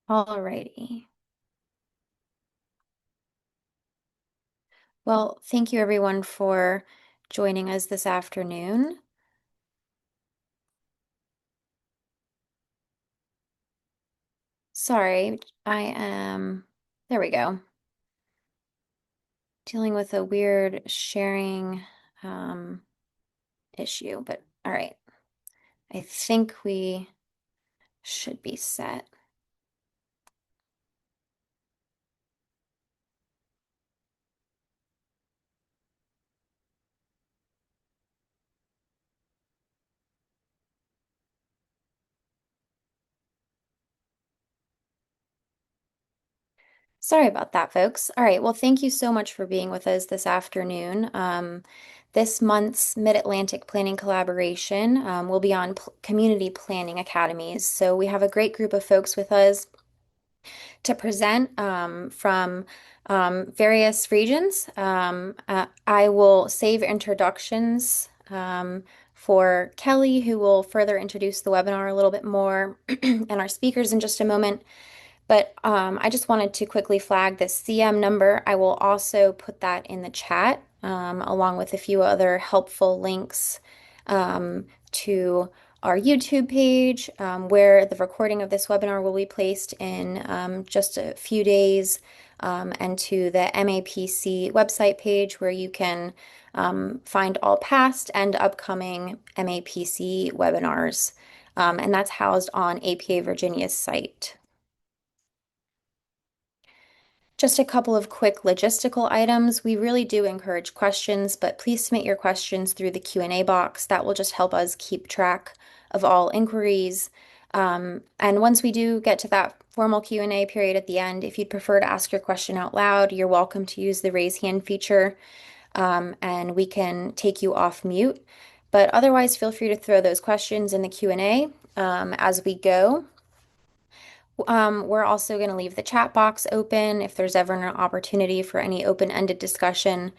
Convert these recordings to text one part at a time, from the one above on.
Alrighty. Well, thank you everyone for joining us this afternoon. Sorry, there we go, dealing with a weird sharing um, issue, but all right. I think we should be set. Sorry about that, folks. All right, well, thank you so much for being with us this afternoon. This month's Mid-Atlantic Planning Collaboration will be on Community Planning Academies. So we have a great group of folks with us to present from various regions. I will save introductions for Kelly, who will further introduce the webinar a little bit more, and our speakers in just a moment. But I just wanted to quickly flag this CM number. I will also put that in the chat, along with a few other helpful links to our YouTube page, where the recording of this webinar will be placed in just a few days, and to the MAPC website page where you can find all past and upcoming MAPC webinars. And that's housed on APA Virginia's site. Just a couple of quick logistical items. We really do encourage questions, but please submit your questions through the Q&A box. That will just help us keep track of all inquiries. And once we do get to that formal Q&A period at the end, if you'd prefer to ask your question out loud, you're welcome to use the raise hand feature, and we can take you off mute. But otherwise, feel free to throw those questions in the Q&A as we go. We're also going to leave the chat box open if there's ever an opportunity for any open-ended discussion.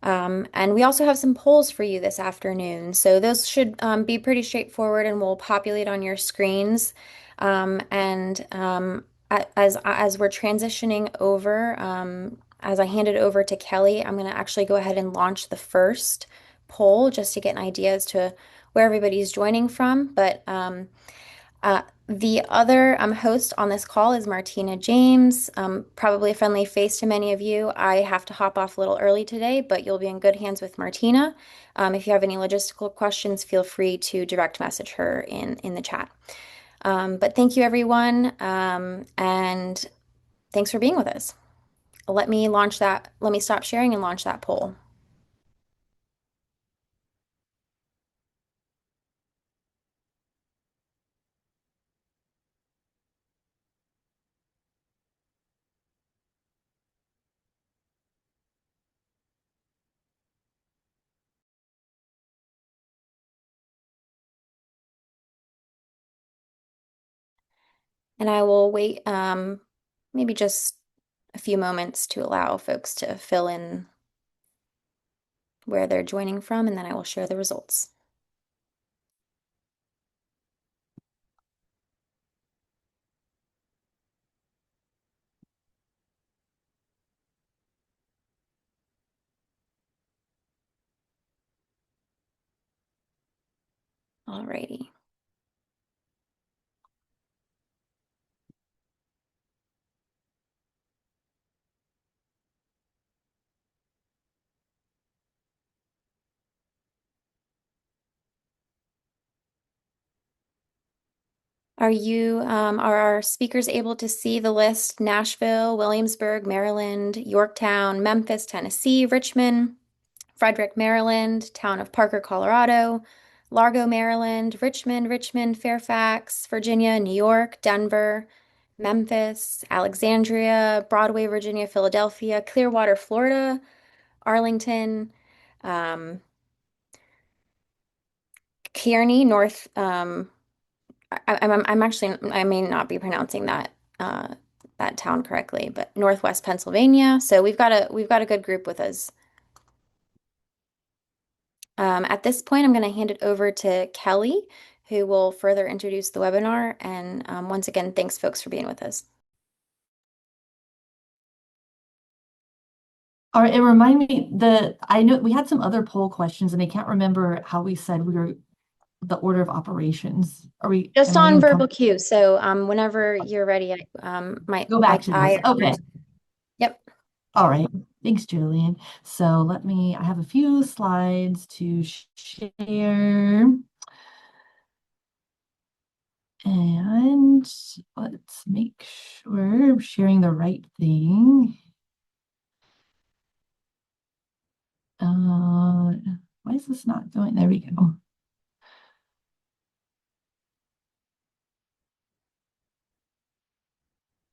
And we also have some polls for you this afternoon. So those should be pretty straightforward and will populate on your screens. As we're transitioning over, as I hand it over to Kelly, I'm going to actually go ahead and launch the first poll just to get an idea as to where everybody's joining from. But the other host on this call is Martina James, probably a friendly face to many of you. I have to hop off a little early today, but you'll be in good hands with Martina. If you have any logistical questions, feel free to direct message her in the chat. But thank you, everyone, and thanks for being with us. Let me launch that. Let me stop sharing and launch that poll. And I will wait maybe just a few moments to allow folks to fill in where they're joining from, and then I will share the results. Alrighty. Are our speakers able to see the list? Nashville, Williamsburg, Maryland, Yorktown, Memphis, Tennessee, Richmond, Frederick, Maryland, town of Parker, Colorado, Largo, Maryland, Richmond, Fairfax, Virginia, New York, Denver, Memphis, Alexandria, Broadway, Virginia, Philadelphia, Clearwater, Florida, Arlington, um, Kearney, North, I'm actually, I may not be pronouncing uh, that town correctly, but Northwest Pennsylvania. So we've got a good group with us. At this point, I'm going to hand it over to Kelly, who will further introduce the webinar. And once again, thanks folks for being with us. All right, it reminded me that I know we had some other poll questions and I can't remember how we said we were the order of operations. Just Am I on in verbal com cue. So whenever you're ready, go my back to I this? or Okay. yours. Yep. All right. Thanks, Julian. So I have a few slides to share and let's make sure I'm sharing the right thing. Why is this not going? There we go.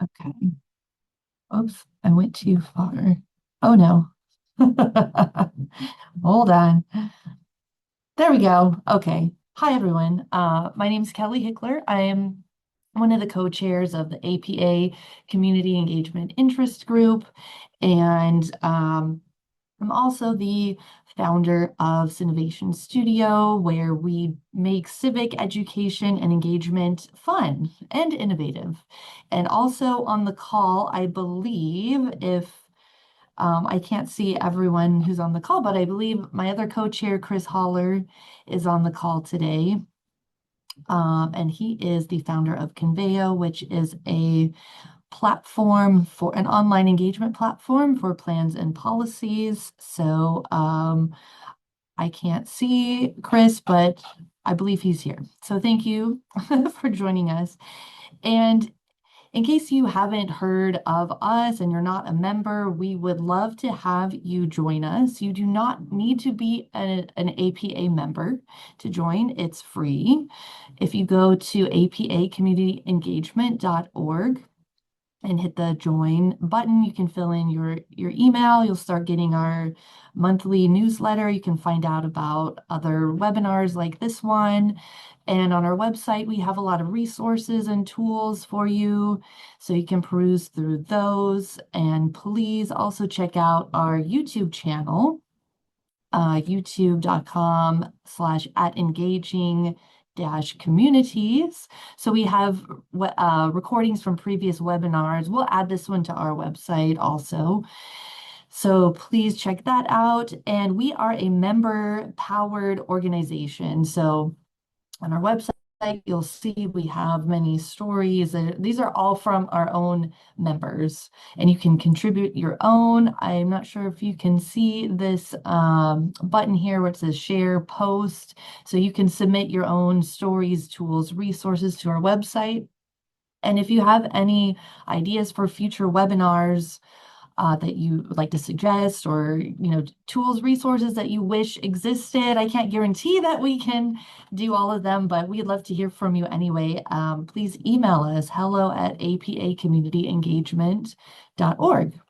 Okay. Oops, I went too far. Oh no. Hold on. There we go. Okay. Hi, everyone. My name is Kelly Hickler. I am one of the co-chairs of the APA Community Engagement Interest Group, and I'm also the founder of Cinovation Studio, where we make civic education and engagement fun and innovative. And also on the call, I believe, if I can't see everyone who's on the call, but I believe my other co-chair, Chris Holler, is on the call today. And he is the founder of Conveo, which is a platform for an online engagement platform for plans and policies. So I can't see Chris, but I believe he's here. So thank you for joining us. And in case you haven't heard of us and you're not a member, we would love to have you join us. You do not need to be an APA member to join. It's free. If you go to apacommunityengagement.org and hit the join button, you can fill in your email. You'll start getting our monthly newsletter. You can find out about other webinars like this one. And on our website, we have a lot of resources and tools for you, so you can peruse through those. And please also check out our YouTube channel, youtube.com/@engaging-communities. So we have recordings from previous webinars. We'll add this one to our website also. So please check that out. And we are a member-powered organization. So on our website, you'll see we have many stories. These are all from our own members, and you can contribute your own. I'm not sure if you can see this button here where it says share post. So you can submit your own stories, tools, resources to our website. And if you have any ideas for future webinars, that you would like to suggest, or tools, resources that you wish existed. I can't guarantee that we can do all of them, but we'd love to hear from you anyway. Please email us hello@apacommunityengagement.org.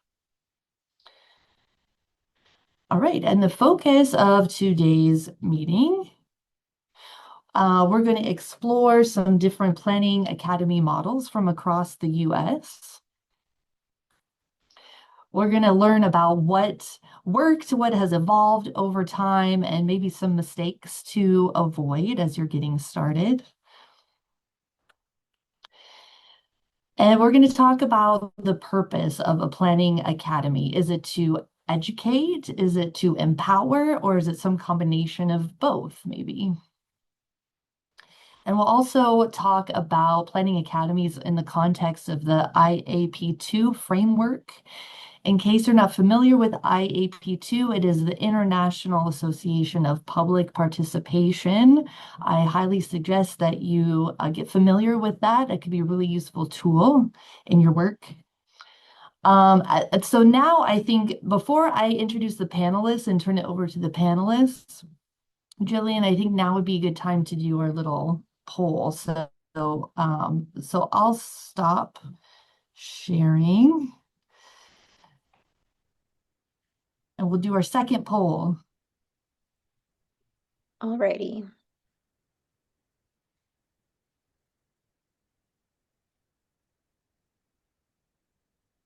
All right, and the focus of today's meeting, we're going to explore some different planning academy models from across the US. We're going to learn about what worked, what has evolved over time, and maybe some mistakes to avoid as you're getting started. And we're going to talk about the purpose of a planning academy. Is it to educate? Is it to empower? Or is it some combination of both, maybe? And we'll also talk about planning academies in the context of the IAP2 framework. In case you're not familiar with IAP2, it is the International Association of Public Participation. I highly suggest that you get familiar with that. It could be a really useful tool in your work. So now I think before I introduce the panelists and turn it over to the panelists, Jillian, I think now would be a good time to do our little poll. So I'll stop sharing and we'll do our second poll. Alrighty.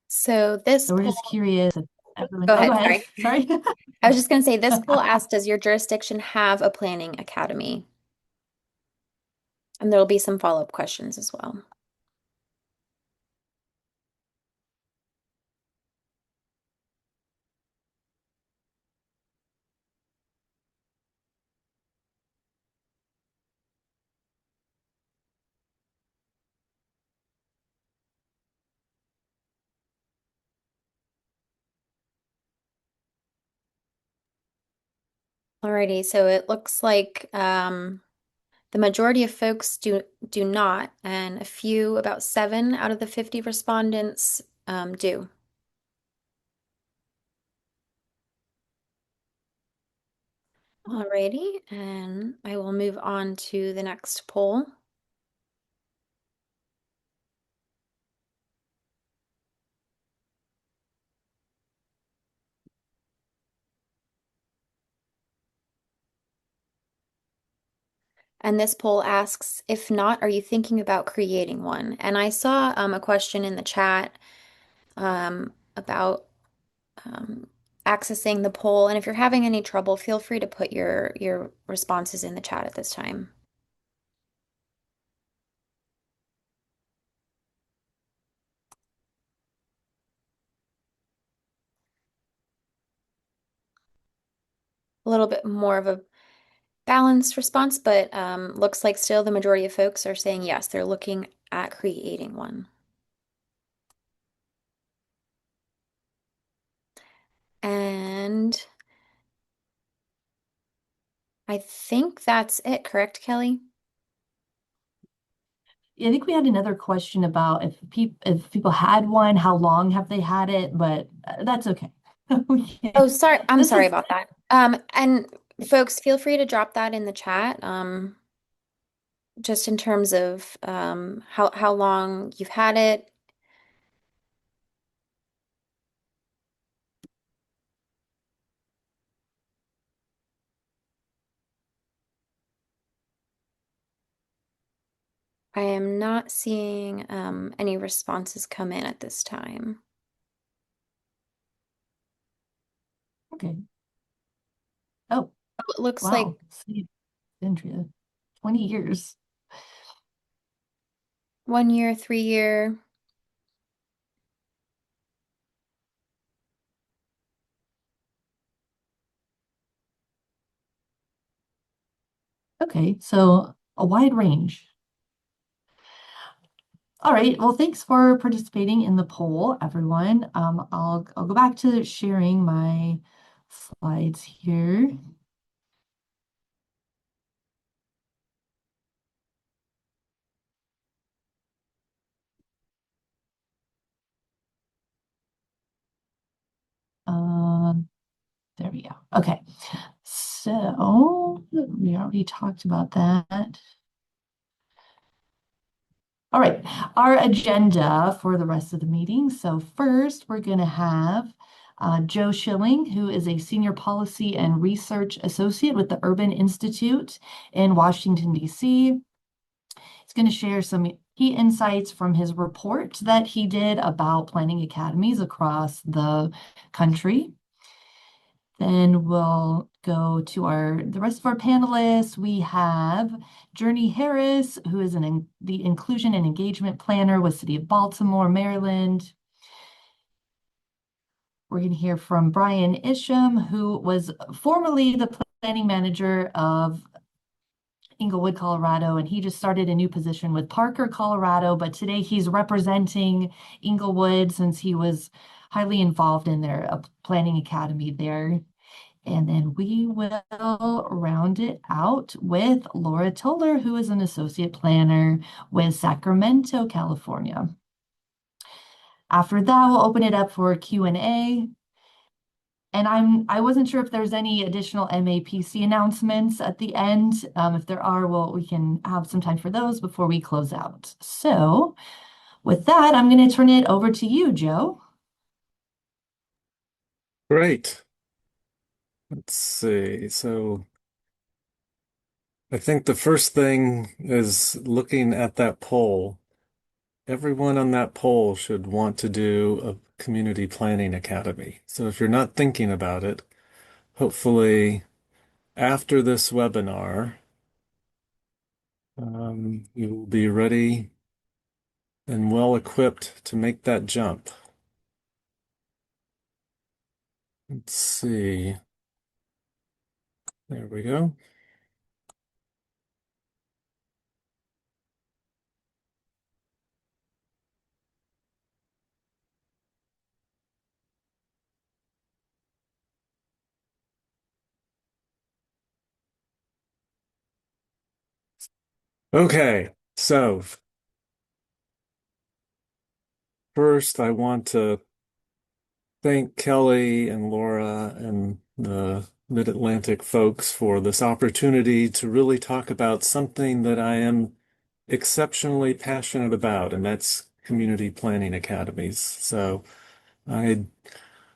So this So we're poll, just curious if everyone, go oh, go ahead, ahead. sorry. Sorry. I was just going to say this poll asked, does your jurisdiction have a planning academy? And there will be some follow-up questions as well. Alrighty, so it looks like the majority of folks do not, and a few, about 7 out of the 50 respondents, do. Alrighty, and I will move on to the next poll. And this poll asks, if not, are you thinking about creating one? And I saw a question in the chat about um, accessing the poll. And if you're having any trouble, feel free to put your responses in the chat at this time. A little bit more of a balanced response, but looks like still the majority of folks are saying yes, they're looking at creating one. And I think that's it, correct, Kelly? I think we had another question about if people had one, how long have they had it? But that's okay. Oh, Okay. sorry. I'm This sorry is about that. And folks, feel free to drop that in the chat. Just in terms of how long you've had it. I am not seeing any responses come in at this time. okay. Oh, It looks like wow. See, Andrea, 20 years. 1 year, 3 year. Okay, so a wide range. All right. Well, thanks for participating in the poll, everyone. I'll go back to sharing my slides here. Um, there we go. Okay. So we already talked about that. All right, our agenda for the rest of the meeting. So first, we're going to have Joe Schilling, who is a Senior Policy and Research Associate with the Urban Institute in Washington, D.C. He's going to share some key insights from his report that he did about planning academies across the country. Then we'll go to the rest of our panelists. We have Journey Harris, who is the Inclusion and Engagement Planner with City of Baltimore, Maryland. We're going to hear from Brian Isham, who was formerly the planning manager of Inglewood, Colorado, and he just started a new position with Parker, Colorado, but today he's representing Inglewood since he was highly involved in their planning academy there. And then we will round it out with Laura Toller, who is an associate planner with Sacramento, California. After that, we'll open it up for Q&A. And I wasn't sure if there's any additional MAPC announcements at the end. If there are, well, we can have some time for those before we close out. So with that, I'm going to turn it over to you, Joe. Great. Let's see. So I think the first thing is looking at that poll. Everyone on that poll should want to do a community planning academy. So if you're not thinking about it, hopefully after this webinar, you will be ready and well equipped to make that jump. Let's see. There we go. Okay, so first I want to thank Kelly and Laura and the Mid-Atlantic folks for this opportunity to really talk about something that I am exceptionally passionate about, and that's community planning academies. So I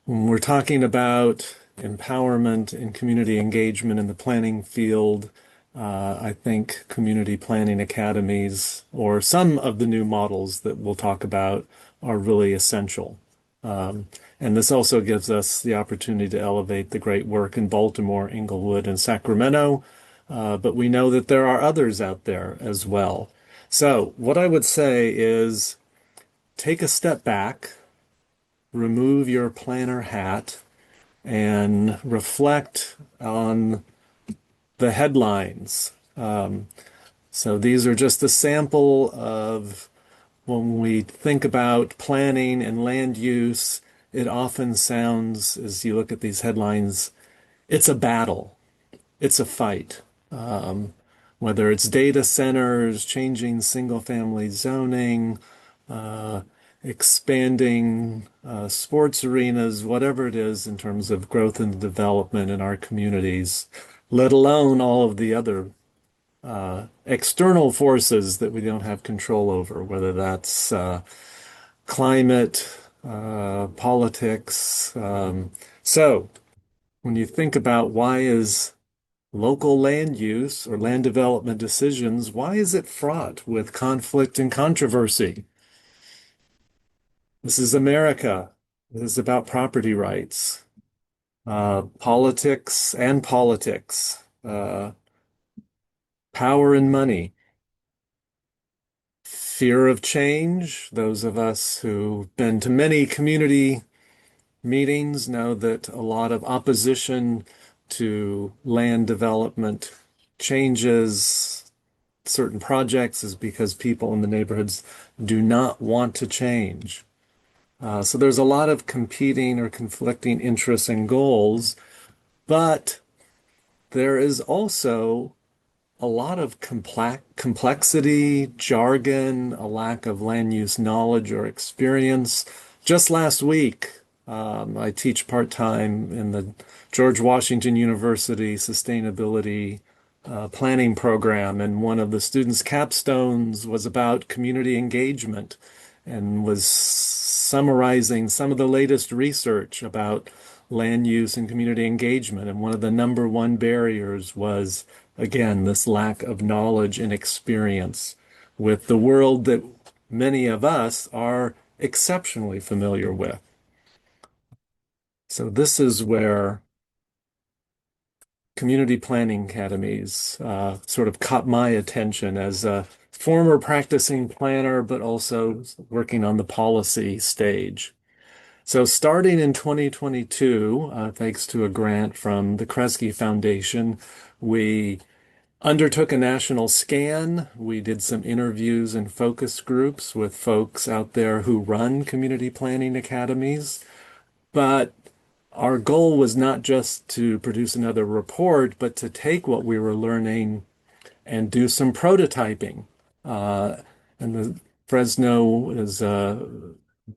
when we're talking about empowerment and community engagement in the planning field, I think community planning academies or some of the new models that we'll talk about are really essential. Um, and this also gives us the opportunity to elevate the great work in Baltimore, Inglewood, and Sacramento. But we know that there are others out there as well. So, what I would say is take a step back, remove your planner hat, and reflect on the headlines. So these are just a sample of when we think about planning and land use, it often sounds, as you look at these headlines, it's a battle, it's a fight. Whether it's data centers, changing single family zoning, uh, expanding sports arenas, whatever it is in terms of growth and development in our communities, let alone all of the other external forces that we don't have control over, whether that's climate, politics. So when you think about why is local land use or land development decisions, why is it fraught with conflict and controversy? This is America. This is about property rights, politics, power and money, fear of change. Those of us who've been to many community meetings know that a lot of opposition to land development changes certain projects is because people in the neighborhoods do not want to change. So there's a lot of competing or conflicting interests and goals, but there is also a lot of complexity, jargon, a lack of land use knowledge or experience. Just last week, I teach part-time in the George Washington University Sustainability Planning Program, and one of the students' capstones was about community engagement and was summarizing some of the latest research about land use and community engagement. And one of the number one barriers was, again, this lack of knowledge and experience with the world that many of us are exceptionally familiar with. So this is where community planning academies sort of caught my attention as a former practicing planner, but also working on the policy stage. So starting in 2022, thanks to a grant from the Kresge Foundation, we undertook a national scan. We did some interviews and focus groups with folks out there who run community planning academies. But our goal was not just to produce another report, but to take what we were learning and do some prototyping. Uh, and the Fresno is a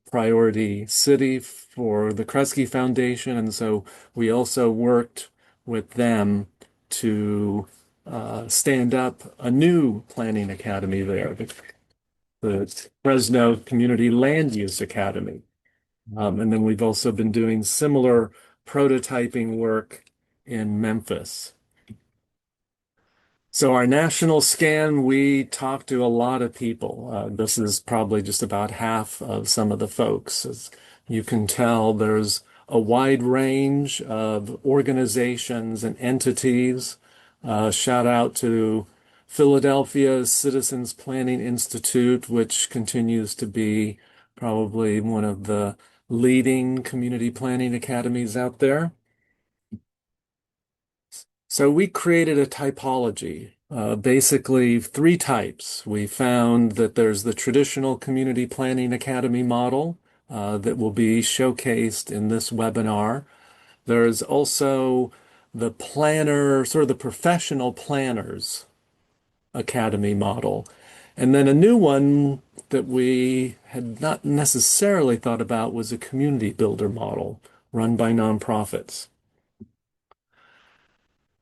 priority city for the Kresge Foundation, and so we also worked with them to stand up a new planning academy there, the Fresno Community Land Use Academy. And then we've also been doing similar prototyping work in Memphis. So our national scan, we talked to a lot of people. This is probably just about half of some of the folks. As you can tell, there's a wide range of organizations and entities. Shout out to Philadelphia's Citizens Planning Institute, which continues to be probably one of the leading community planning academies out there. So we created a typology, basically three types. We found that there's the traditional community planning academy model that will be showcased in this webinar. There's also the planner, sort of the professional planners academy model. And then a new one that we had not necessarily thought about was a community builder model run by nonprofits.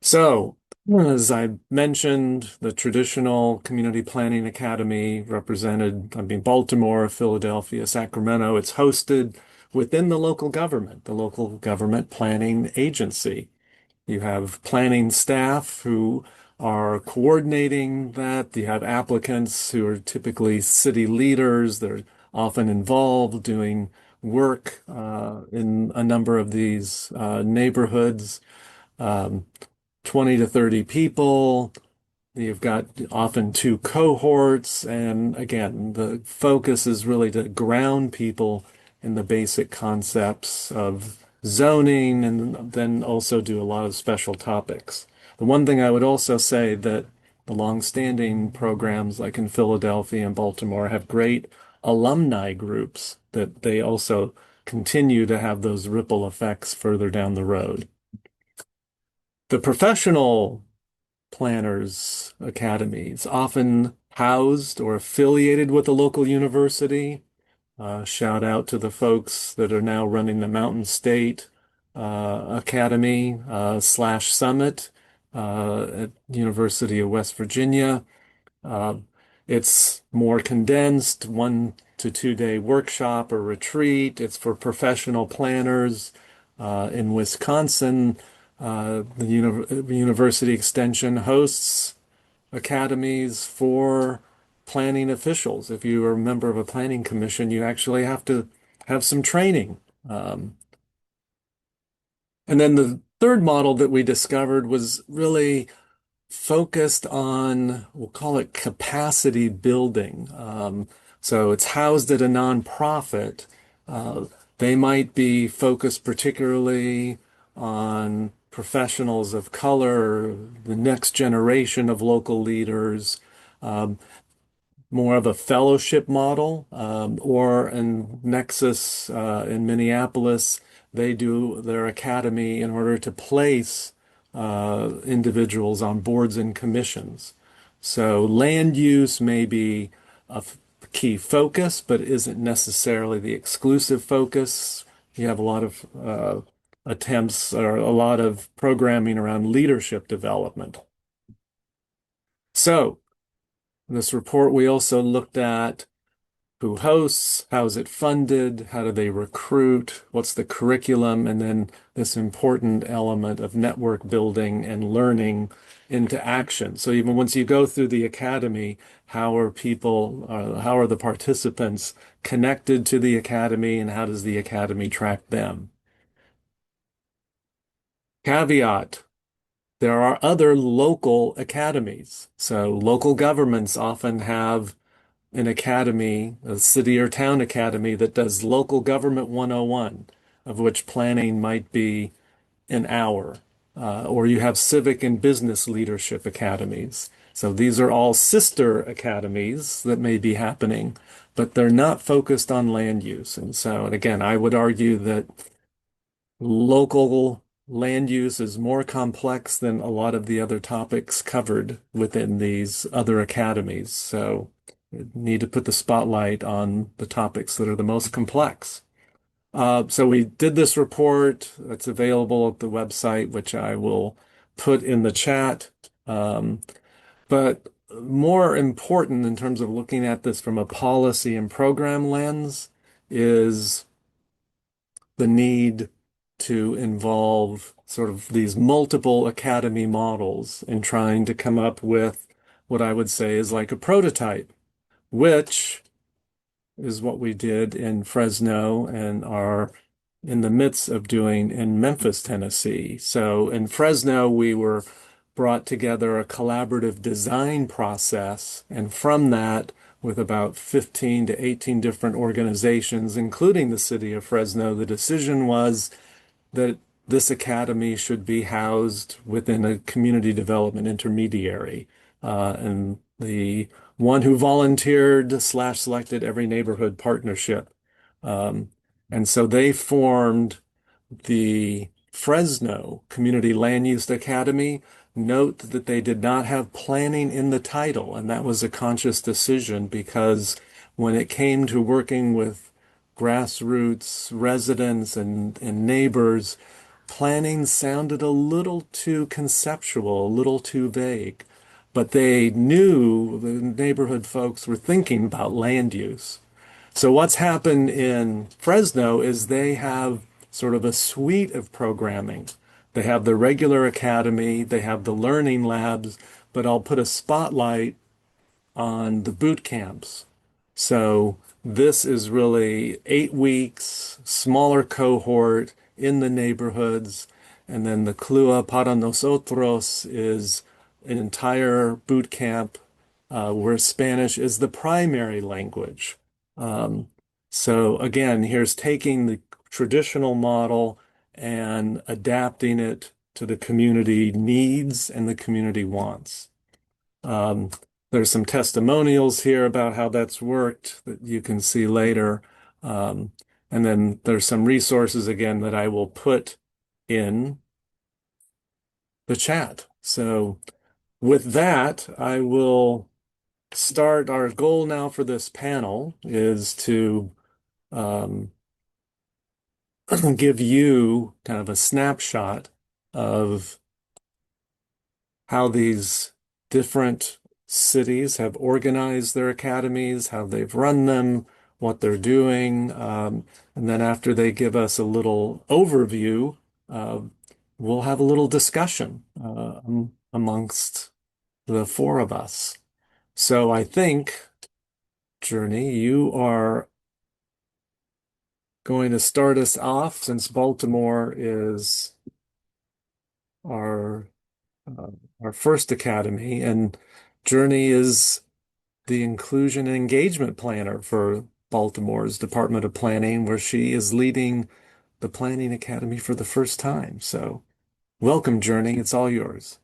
So, as I mentioned, the traditional community planning academy represented, Baltimore, Philadelphia, Sacramento. It's hosted within the local government planning agency. You have planning staff who are coordinating that. You have applicants who are typically city leaders. They're often involved doing work in a number of these neighborhoods. Um, 20 to 30 people. You've got often two cohorts. And again, the focus is really to ground people in the basic concepts of zoning and then also do a lot of special topics. The one thing I would also say that the longstanding programs like in Philadelphia and Baltimore have great alumni groups that they also continue to have those ripple effects further down the road. The professional planners academies, often housed or affiliated with a local university. Shout out to the folks that are now running the Mountain State Academy slash Summit at University of West Virginia. Uh, it's more condensed, 1 to 2 day workshop or retreat. It's for professional planners. In Wisconsin, the University Extension hosts academies for planning officials. If you are a member of a planning commission, you actually have to have some training. And then the third model that we discovered was really focused on, we'll call it capacity building. So it's housed at a nonprofit. Uh, they might be focused particularly on professionals of color, the next generation of local leaders, um, more of a fellowship model, or in Nexus in Minneapolis, they do their academy in order to place individuals on boards and commissions. So land use may be a key focus, but isn't necessarily the exclusive focus. You have a lot of attempts or a lot of programming around leadership development. So, in this report, we also looked at who hosts, how's it funded, how do they recruit, what's the curriculum, and then this important element of network building and learning into action. So even once you go through the academy, how are the participants connected to the academy, and how does the academy track them? Caveat. There are other local academies. So local governments often have an academy, a city or town academy that does local government 101, of which planning might be an hour. Or you have civic and business leadership academies. So these are all sister academies that may be happening, but they're not focused on land use. And again, I would argue that local land use is more complex than a lot of the other topics covered within these other academies. So we need to put the spotlight on the topics that are the most complex. So we did this report. It's available at the website, which I will put in the chat. But more important in terms of looking at this from a policy and program lens is the need to involve sort of these multiple academy models in trying to come up with what I would say is like a prototype, which is what we did in Fresno and are in the midst of doing in Memphis, Tennessee. So in Fresno, we were brought together a collaborative design process, and from that, with about 15 to 18 different organizations, including the city of Fresno, the decision was that this academy should be housed within a community development intermediary. And the one who volunteered slash selected every neighborhood partnership. Um, and so they formed the Fresno Community Land Use Academy, note that they did not have planning in the title, and that was a conscious decision because when it came to working with grassroots residents and neighbors, planning sounded a little too conceptual, a little too vague. But they knew the neighborhood folks were thinking about land use. So what's happened in Fresno is they have sort of a suite of programming. They have the regular academy, they have the learning labs, but I'll put a spotlight on the boot camps. So this is really 8 weeks, smaller cohort in the neighborhoods. And then the Clua para Nosotros is an entire boot camp where Spanish is the primary language. Um, so again, here's taking the traditional model and adapting it to the community needs and the community wants. Um, there's some testimonials here about how that's worked that you can see later. Um, and then there's some resources again that I will put in the chat. So with that, I will start. Our goal now for this panel is to um, give you kind of a snapshot of how these different cities have organized their academies, how they've run them, what they're doing. And then after they give us a little overview, uh, we'll have a little discussion amongst the four of us. So I think, Journey, you are going to start us off since Baltimore is our uh, our first academy, and Journey is the inclusion and engagement planner for Baltimore's Department of Planning, where she is leading the Planning Academy for the first time. So, welcome, Journey. It's all yours.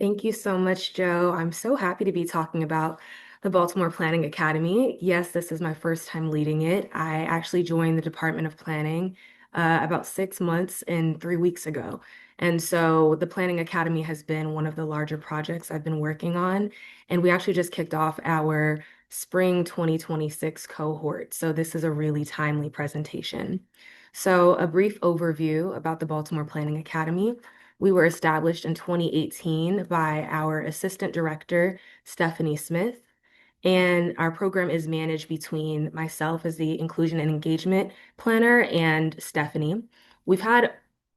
Thank you so much, Joe. I'm so happy to be talking about the Baltimore Planning Academy. Yes, this is my first time leading it. I actually joined the Department of Planning about 6 months and 3 weeks ago. And so the Planning Academy has been one of the larger projects I've been working on. And we actually just kicked off our spring 2026 cohort. So this is a really timely presentation. So a brief overview about the Baltimore Planning Academy. We were established in 2018 by our Assistant Director, Stephanie Smith, and our program is managed between myself as the Inclusion and Engagement Planner and Stephanie. We've had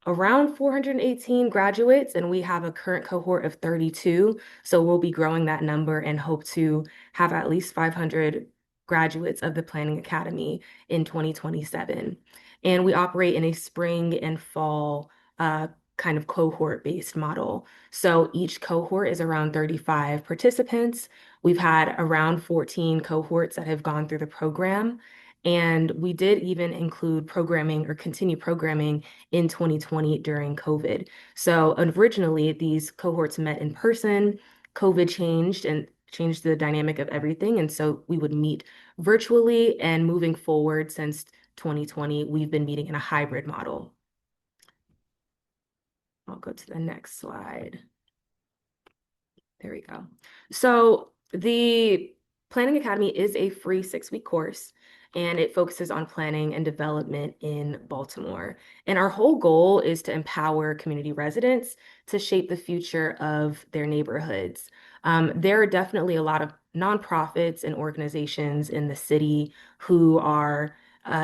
around 418 graduates, and we have a current cohort of 32. So we'll be growing that number and hope to have at least 500 graduates of the Planning Academy in 2027. And we operate in a spring and fall kind of cohort-based model. So each cohort is around 35 participants. We've had around 14 cohorts that have gone through the program. And we did even include programming or continue programming in 2020 during COVID. So originally, these cohorts met in person. COVID changed and changed the dynamic of everything. And so we would meet virtually. And moving forward since 2020, we've been meeting in a hybrid model. I'll go to the next slide. There we go. So the Planning Academy is a free 6-week course, and it focuses on planning and development in Baltimore. And our whole goal is to empower community residents to shape the future of their neighborhoods. There are definitely a lot of nonprofits and organizations in the city who are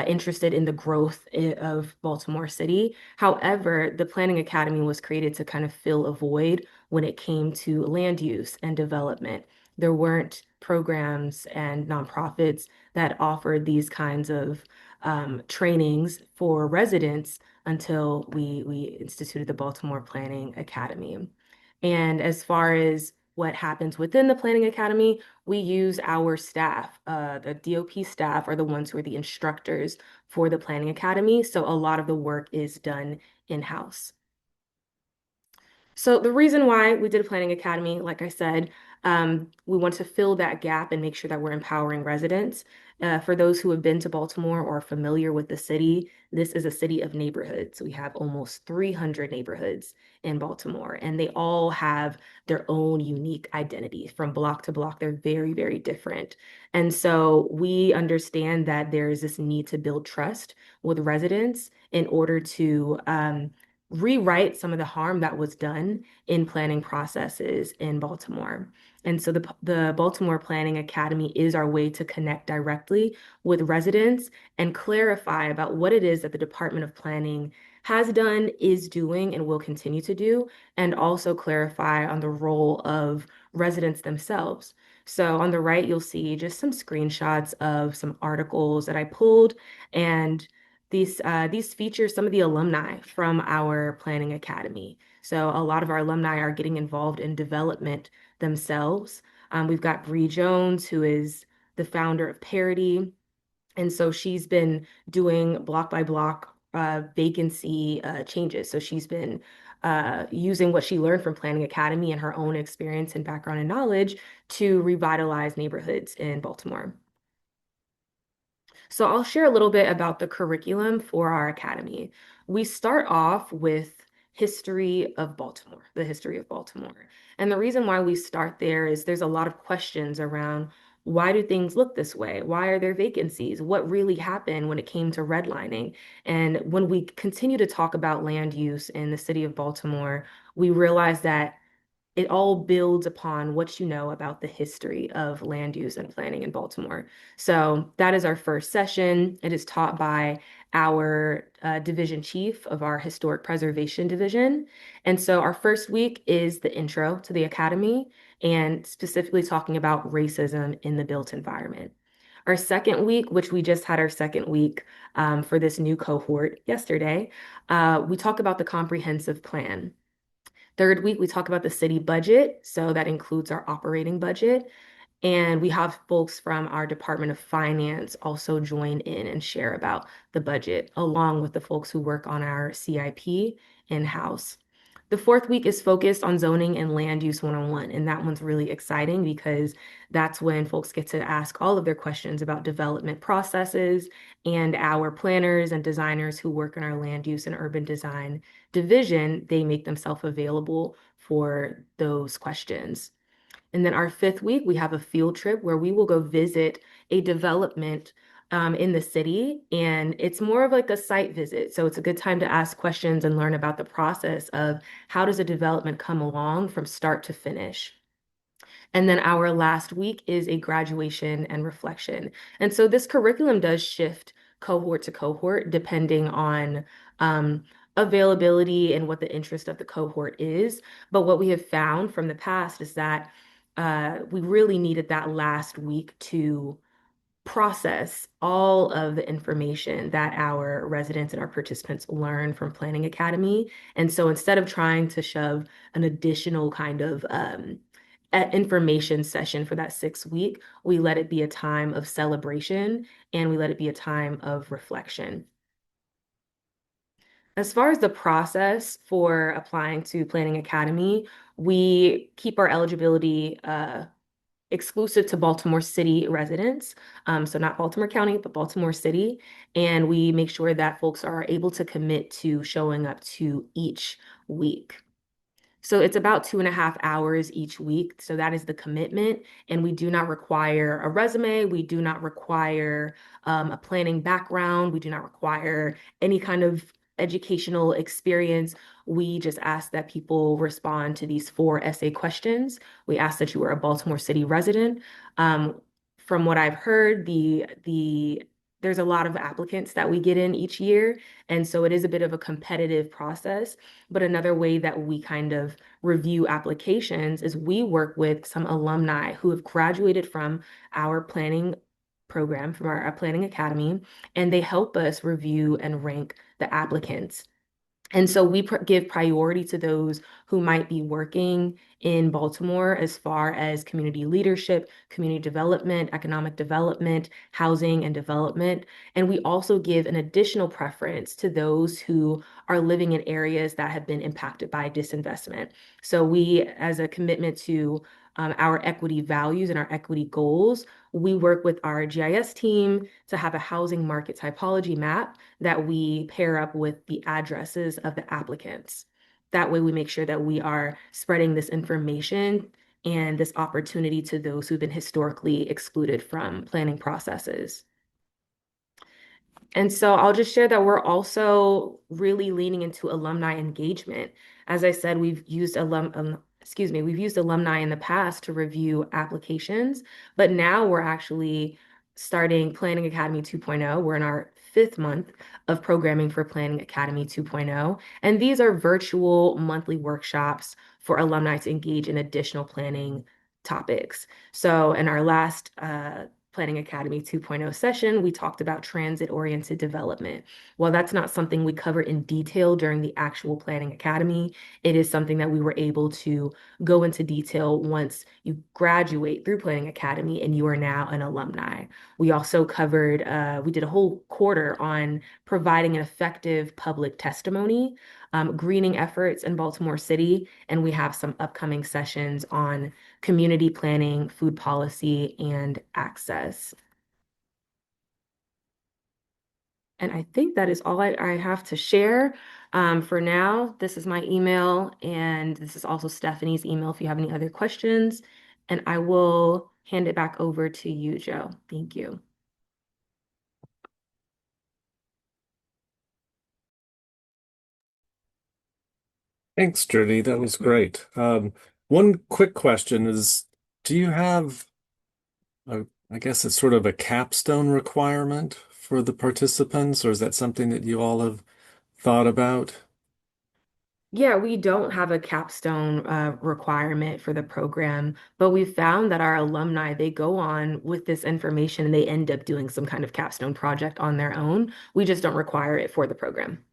interested in the growth of Baltimore City. However, the Planning Academy was created to kind of fill a void when it came to land use and development. There weren't programs and nonprofits that offered these kinds of trainings for residents until we instituted the Baltimore Planning Academy. And as far as what happens within the Planning Academy, we use our staff. The DOP staff are the ones who are the instructors for the Planning Academy. So a lot of the work is done in-house. So the reason why we did a planning academy, like I said, we want to fill that gap and make sure that we're empowering residents. For those who have been to Baltimore or are familiar with the city, this is a city of neighborhoods. We have almost 300 neighborhoods in Baltimore, and they all have their own unique identity from block to block. They're very, very different. And so we understand that there is this need to build trust with residents in order to rewrite some of the harm that was done in planning processes in Baltimore. And so the Baltimore Planning Academy is our way to connect directly with residents and clarify about what it is that the Department of Planning has done, is doing, and will continue to do, and also clarify on the role of residents themselves. So on the right, you'll see just some screenshots of some articles that I pulled, and these feature some of the alumni from our planning academy. So a lot of our alumni are getting involved in development themselves. We've got Bree Jones, who is the founder of Parity. And so she's been doing block by block vacancy changes. So she's been using what she learned from Planning Academy and her own experience and background and knowledge to revitalize neighborhoods in Baltimore. So I'll share a little bit about the curriculum for our academy. We start off with history of Baltimore, the history of Baltimore. And the reason why we start there is there's a lot of questions around why do things look this way? Why are there vacancies? What really happened when it came to redlining? And when we continue to talk about land use in the city of Baltimore, we realize that it all builds upon what you know about the history of land use and planning in Baltimore. So that is our first session. It is taught by our division chief of our historic preservation division. And so our first week is the intro to the academy and specifically talking about racism in the built environment. Our second week, which we just had our second week for this new cohort yesterday, we talk about the comprehensive plan. Third week, we talk about the city budget. So that includes our operating budget. And we have folks from our Department of Finance also join in and share about the budget, along with the folks who work on our CIP in-house. The fourth week is focused on zoning and land use one-on-one, and that one's really exciting because that's when folks get to ask all of their questions about development processes, and our planners and designers who work in our land use and urban design division, they make themselves available for those questions. And then our fifth week, we have a field trip where we will go visit a development in the city. And it's more of like a site visit. So it's a good time to ask questions and learn about the process of how does a development come along from start to finish. And then our last week is a graduation and reflection. And so this curriculum does shift cohort to cohort depending on availability and what the interest of the cohort is. But what we have found from the past is that we really needed that last week to process all of the information that our residents and our participants learn from Planning Academy. And so instead of trying to shove an additional kind of information session for that 6 week, we let it be a time of celebration and we let it be a time of reflection. As far as the process for applying to Planning Academy, we keep our eligibility exclusive to Baltimore City residents. So not Baltimore County, but Baltimore City. And we make sure that folks are able to commit to showing up to each week. So it's about 2.5 hours each week. So that is the commitment. And we do not require a resume. We do not require a planning background. We do not require any kind of educational experience. We just ask that people respond to these 4 essay questions. We ask that you are a Baltimore City resident. From what I've heard, there's a lot of applicants that we get in each year. And so it is a bit of a competitive process. But another way that we kind of review applications is we work with some alumni who have graduated from our planning program, from our planning academy, and they help us review and rank the applicants. And so we give priority to those who might be working in Baltimore as far as community leadership, community development, economic development, housing and development. And we also give an additional preference to those who are living in areas that have been impacted by disinvestment. So we, as a commitment to our equity values and our equity goals, we work with our GIS team to have a housing market typology map that we pair up with the addresses of the applicants. That way, we make sure that we are spreading this information and this opportunity to those who've been historically excluded from planning processes. And so I'll just share that we're also really leaning into alumni engagement. As I said, we've used alumni in the past to review applications, but now we're actually starting Planning Academy 2.0. We're in our 5th month of programming for Planning Academy 2.0, and these are virtual monthly workshops for alumni to engage in additional planning topics. So in our last Planning Academy 2.0 session, we talked about transit-oriented development. While that's not something we cover in detail during the actual Planning Academy, it is something that we were able to go into detail once you graduate through Planning Academy and you are now an alumni. We also covered, we did a whole quarter on providing an effective public testimony, greening efforts in Baltimore City, and we have some upcoming sessions on community planning, food policy, and access. And I think that is all I have to share for now. This is my email, and this is also Stephanie's email if you have any other questions. And I will hand it back over to you, Joe. Thank you. Thanks, Judy. That was great. One quick question is, do you have I guess it's sort of a capstone requirement for the participants, or is that something that you all have thought about? Yeah, we don't have a capstone requirement for the program, but we've found that our alumni, they go on with this information and they end up doing some kind of capstone project on their own. We just don't require it for the program.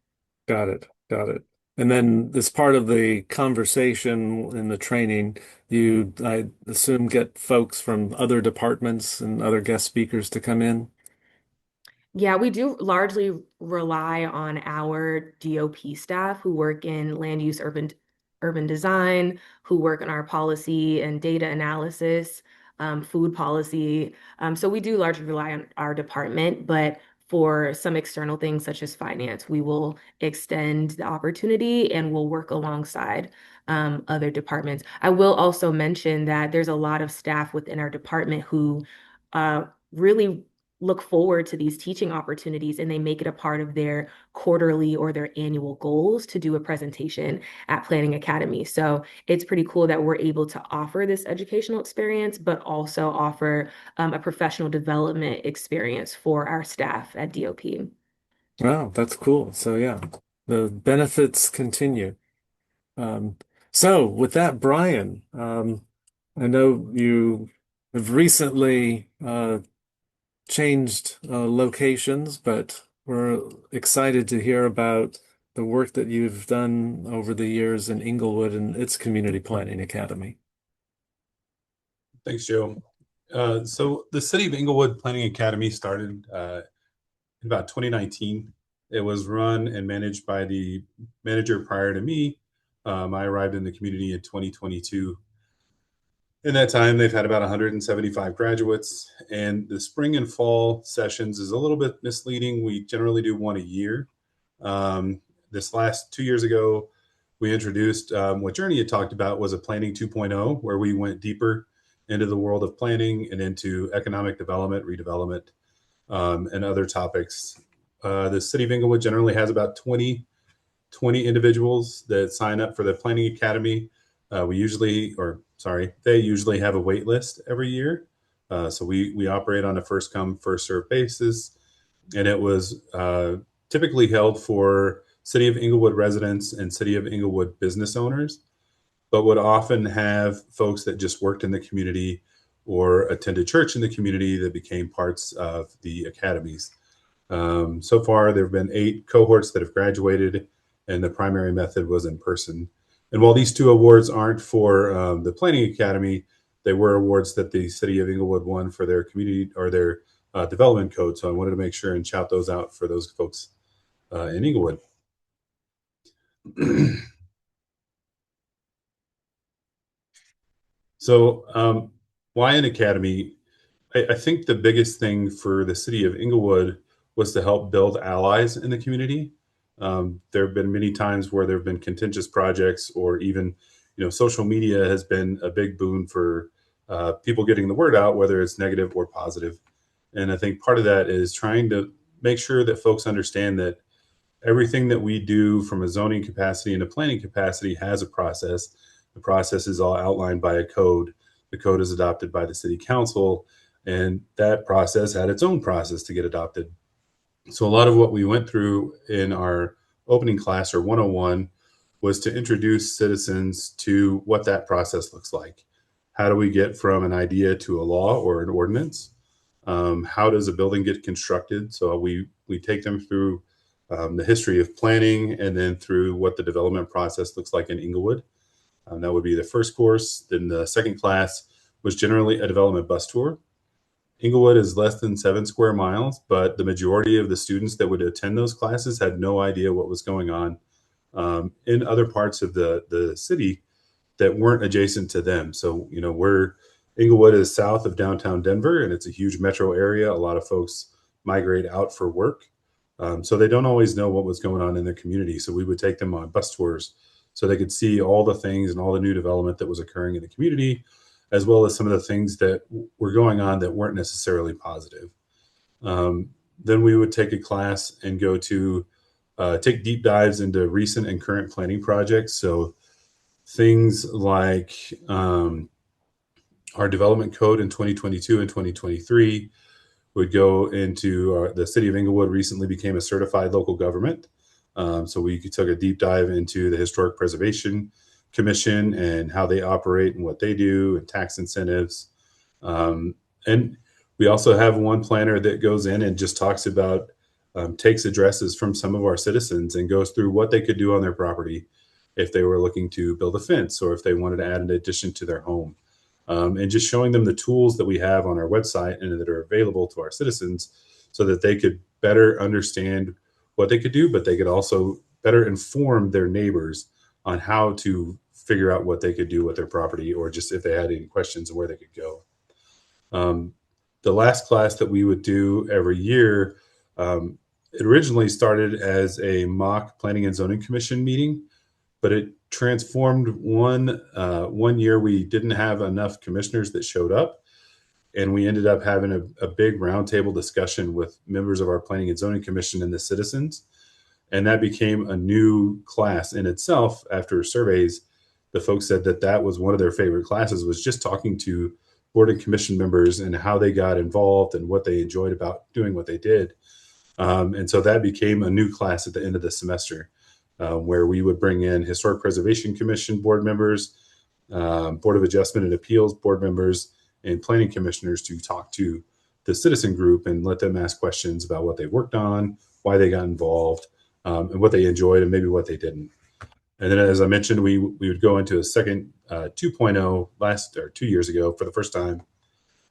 Got it. Got it. And then as part of the conversation in the training, you, I assume, get folks from other departments and other guest speakers to come in. Yeah, we do largely rely on our DOP staff who work in land use urban design, who work on our policy and data analysis, food policy. So we do largely rely on our department, but for some external things such as finance, we will extend the opportunity and we'll work alongside other departments. I will also mention that there's a lot of staff within our department who really look forward to these teaching opportunities and they make it a part of their quarterly or their annual goals to do a presentation at Planning Academy. So it's pretty cool that we're able to offer this educational experience, but also offer a professional development experience for our staff at DOP. Wow, that's cool. So yeah, the benefits continue. Um, so with that, Brian, I know you have recently changed locations, but we're excited to hear about the work that you've done over the years in Inglewood and its Community Planning Academy. Thanks, Joe. So the City of Inglewood Planning Academy started in about 2019. It was run and managed by the manager prior to me. I arrived in the community in 2022. In that time, they've had about 175 graduates, and the spring and fall sessions is a little bit misleading. We generally do one a year. This last 2 years ago, we introduced what Journey had talked about was a Planning 2.0, where we went deeper into the world of planning and into economic development, redevelopment, and other topics. The City of Inglewood generally has about 20 individuals that sign up for the Planning Academy. They usually have a wait list every year. So we operate on a first come, first served basis. And it was typically held for City of Inglewood residents and City of Inglewood business owners, but would often have folks that just worked in the community or attended church in the community that became parts of the academies. So far, there have been 8 cohorts that have graduated, and the primary method was in person. And while these two awards aren't for the Planning Academy, they were awards that the city of Inglewood won for their community or their development code. So I wanted to make sure and shout those out for those folks in Inglewood. So why an academy? I think the biggest thing for the city of Inglewood was to help build allies in the community. There have been many times where there have been contentious projects, or even, social media has been a big boon for people getting the word out, whether it's negative or positive. And I think part of that is trying to make sure that folks understand that everything that we do from a zoning capacity and a planning capacity has a process. The process is all outlined by a code. The code is adopted by the city council, and that process had its own process to get adopted. So a lot of what we went through in our opening class, or 101, was to introduce citizens to what that process looks like. How do we get from an idea to a law or an ordinance? How does a building get constructed? So we take them through the history of planning, and then through what the development process looks like in Inglewood. That would be the first course. Then the second class was generally a development bus tour. Inglewood is less than 7 square miles, but the majority of the students that would attend those classes had no idea what was going on in other parts of the city that weren't adjacent to them. So, Inglewood is south of downtown Denver, and it's a huge metro area. A lot of folks migrate out for work. So they don't always know what was going on in their community. So we would take them on bus tours so they could see all the things and all the new development that was occurring in the community, as well as some of the things that were going on that weren't necessarily positive. Then we would take a class and go to take deep dives into recent and current planning projects. So things like our development code in 2022 and 2023 would go into the city of Inglewood recently became a certified local government. So we took a deep dive into the Historic Preservation Commission and how they operate and what they do, and tax incentives. And we also have one planner that goes in and just talks about, takes addresses from some of our citizens and goes through what they could do on their property if they were looking to build a fence, or if they wanted to add an addition to their home. And just showing them the tools that we have on our website and that are available to our citizens, so that they could better understand what they could do, but they could also better inform their neighbors on how to figure out what they could do with their property, or just if they had any questions and where they could go. The last class that we would do every year, it originally started as a mock Planning and Zoning Commission meeting, but it transformed one year. We didn't have enough commissioners that showed up, and we ended up having a big roundtable discussion with members of our Planning and Zoning Commission and the citizens. And that became a new class in itself. After surveys, the folks said that was one of their favorite classes, was just talking to board and commission members and how they got involved and what they enjoyed about doing what they did. And so that became a new class at the end of the semester, where we would bring in Historic Preservation Commission board members, Board of Adjustment and Appeals board members, and planning commissioners to talk to the citizen group and let them ask questions about what they worked on, why they got involved, and what they enjoyed and maybe what they didn't. And then, as I mentioned, we would go into a second 2.0 2 years ago for the first time.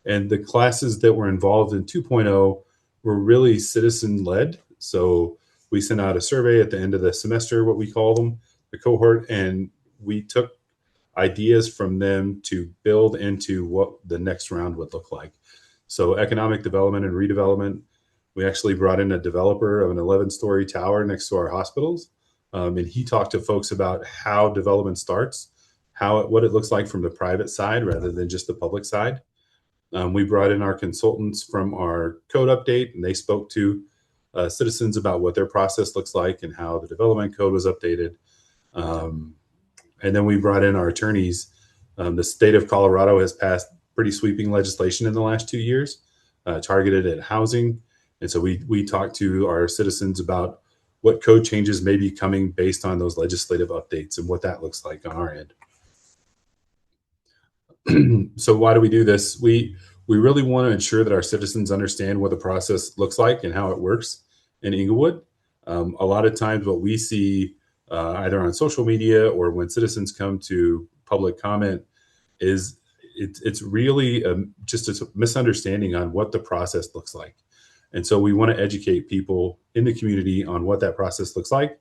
And the classes that were involved in 2.0 were really citizen led. So we sent out a survey at the end of the semester, what we call them, the cohort, and we took ideas from them to build into what the next round would look like. So economic development and redevelopment, we actually brought in a developer of an 11-story tower next to our hospitals. And he talked to folks about how development starts, what it looks like from the private side rather than just the public side. We brought in our consultants from our code update, and they spoke to citizens about what their process looks like and how the development code was updated. And then we brought in our attorneys. The state of Colorado has passed pretty sweeping legislation in the last 2 years, targeted at housing. And so we talked to our citizens about what code changes may be coming based on those legislative updates and what that looks like on our end. So why do we do this? We really want to ensure that our citizens understand what the process looks like and how it works in Inglewood. A lot of times what we see either on social media or when citizens come to public comment, is it's really just a misunderstanding on what the process looks like. And so we want to educate people in the community on what that process looks like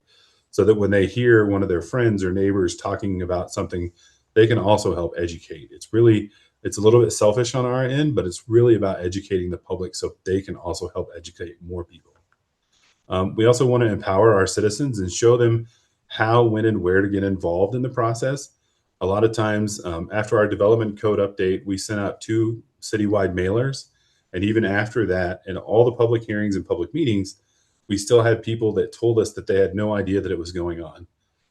so that when they hear one of their friends or neighbors talking about something, they can also help educate. It's a little bit selfish on our end, but it's really about educating the public so they can also help educate more people. We also want to empower our citizens and show them how, when, and where to get involved in the process. A lot of times, after our development code update, we sent out 2 citywide mailers. And even after that, in all the public hearings and public meetings, we still had people that told us that they had no idea that it was going on.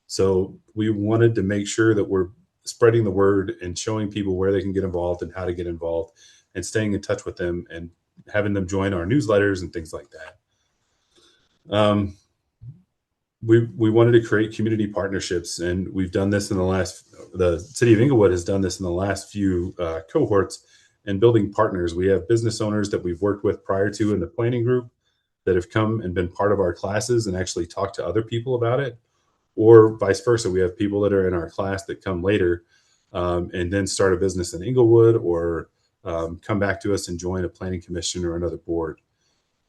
So we wanted to make sure that we're spreading the word and showing people where they can get involved and how to get involved and staying in touch with them and having them join our newsletters and things like that. We wanted to create community partnerships, and we've done this in the city of Inglewood has done this in the last few cohorts and building partners. We have business owners that we've worked with prior to in the planning group that have come and been part of our classes and actually talked to other people about it, or vice versa. We have people that are in our class that come later and then start a business in Inglewood or come back to us and join a planning commission or another board.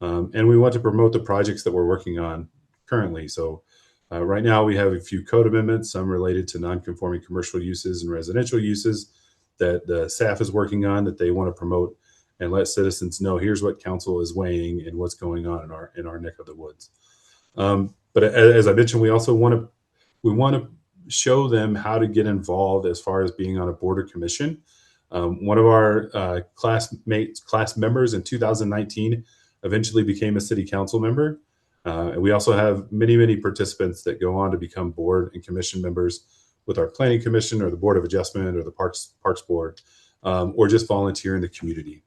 And we want to promote the projects that we're working on currently. So right now we have a few code amendments, some related to non-conforming commercial uses and residential uses that the staff is working on that they want to promote and let citizens know here's what council is weighing and what's going on in our neck of the woods. But as I mentioned, we also want to show them how to get involved as far as being on a board or commission. One of our class members in 2019 eventually became a city council member. And we also have many, many participants that go on to become board and commission members with our planning commission or the board of adjustment or the parks board, or just volunteer in the community.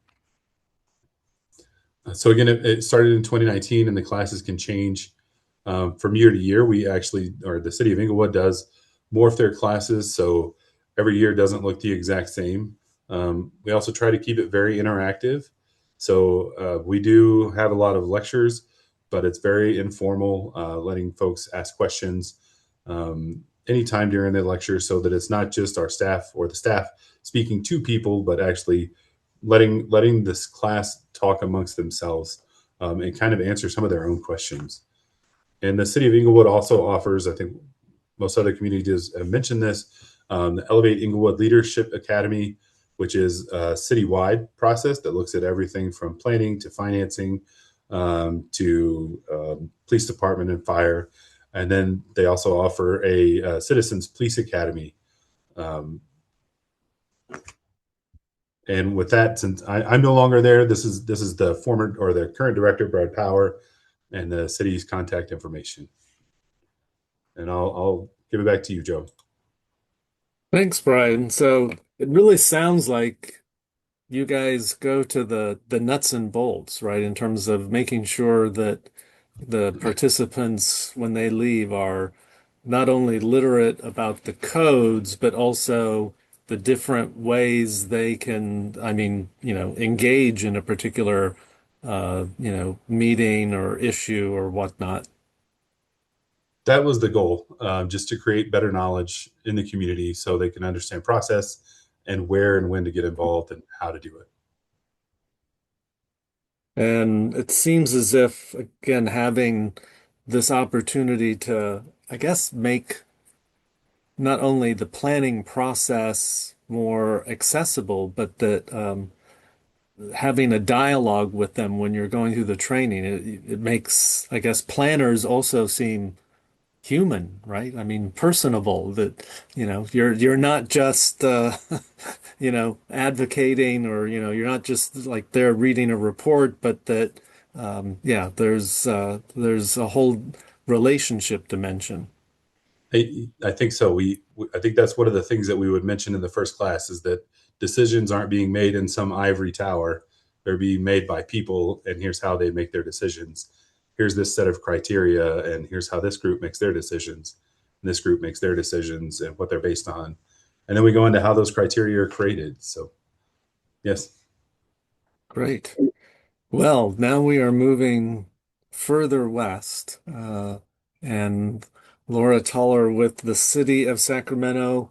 So again, it started in 2019 and the classes can change from year to year. The city of Inglewood does morph their classes. So every year doesn't look the exact same. We also try to keep it very interactive. So we do have a lot of lectures, but it's very informal, letting folks ask questions anytime during the lecture so that it's not just our staff or the staff speaking to people, but actually letting this class talk amongst themselves and kind of answer some of their own questions. And the city of Inglewood also offers, I think most other communities have mentioned this, the Elevate Inglewood Leadership Academy, which is a citywide process that looks at everything from planning to financing to police department and fire. And then they also offer a Citizens Police Academy. And with that, since I'm no longer there, this is the former or the current director, Brad Power, and the city's contact information. And I'll give it back to you, Joe. Thanks, Brian. So it really sounds like you guys go to the nuts and bolts, right? In terms of making sure that the participants, when they leave, are not only literate about the codes, but also the different ways they can, engage in a particular, meeting or issue or whatnot. That was the goal, just to create better knowledge in the community so they can understand process and where and when to get involved and how to do it. And it seems as if, again, having this opportunity to, I guess, make not only the planning process more accessible, but that having a dialogue with them when you're going through the training, it makes, I guess, planners also seem human, right? I mean, personable, that, you're not just, advocating or, you're not just like there reading a report, but that, there's a whole relationship dimension. I think so. I think that's one of the things that we would mention in the first class is that decisions aren't being made in some ivory tower. They're being made by people, and here's how they make their decisions. Here's this set of criteria, and here's how this group makes their decisions. And this group makes their decisions and what they're based on. And then we go into how those criteria are created. So, yes. Great. Well, now we are moving further west, and Laura Toller with the City of Sacramento.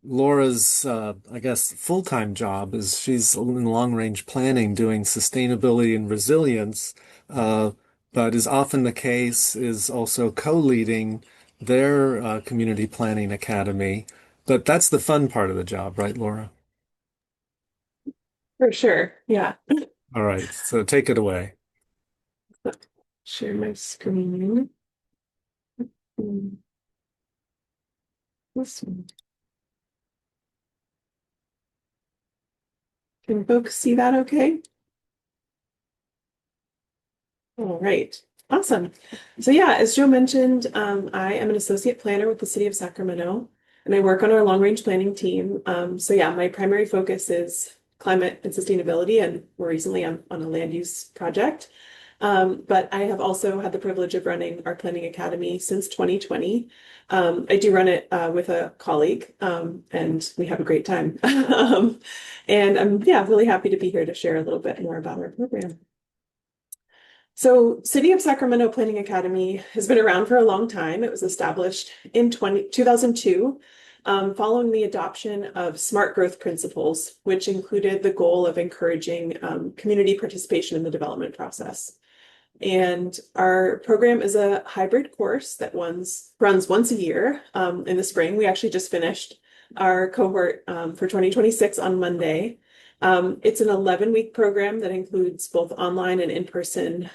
Laura's, I guess, full-time job is she's in long-range planning doing sustainability and resilience, uh, but is often the case is also co-leading their community planning academy. But that's the fun part of the job, right, Laura? For sure. Yeah. All right, so take it away. Share my screen. Mm, This one. Can folks see that okay? All right. Awesome. So yeah, as Joe mentioned, I am an associate planner with the City of Sacramento, and I work on our long-range planning team. So yeah, my primary focus is climate and sustainability, and more recently I'm on a land use project. But I have also had the privilege of running our planning academy since 2020. I do run it with a colleague, and we have a great time. And I'm yeah, really happy to be here to share a little bit more about our program. So City of Sacramento Planning Academy has been around for a long time. It was established in 2002, following the adoption of smart growth principles, which included the goal of encouraging community participation in the development process. And our program is a hybrid course that runs once a year in the spring. We actually just finished our cohort for 2026 on Monday. It's an 11-week program that includes both online and in-person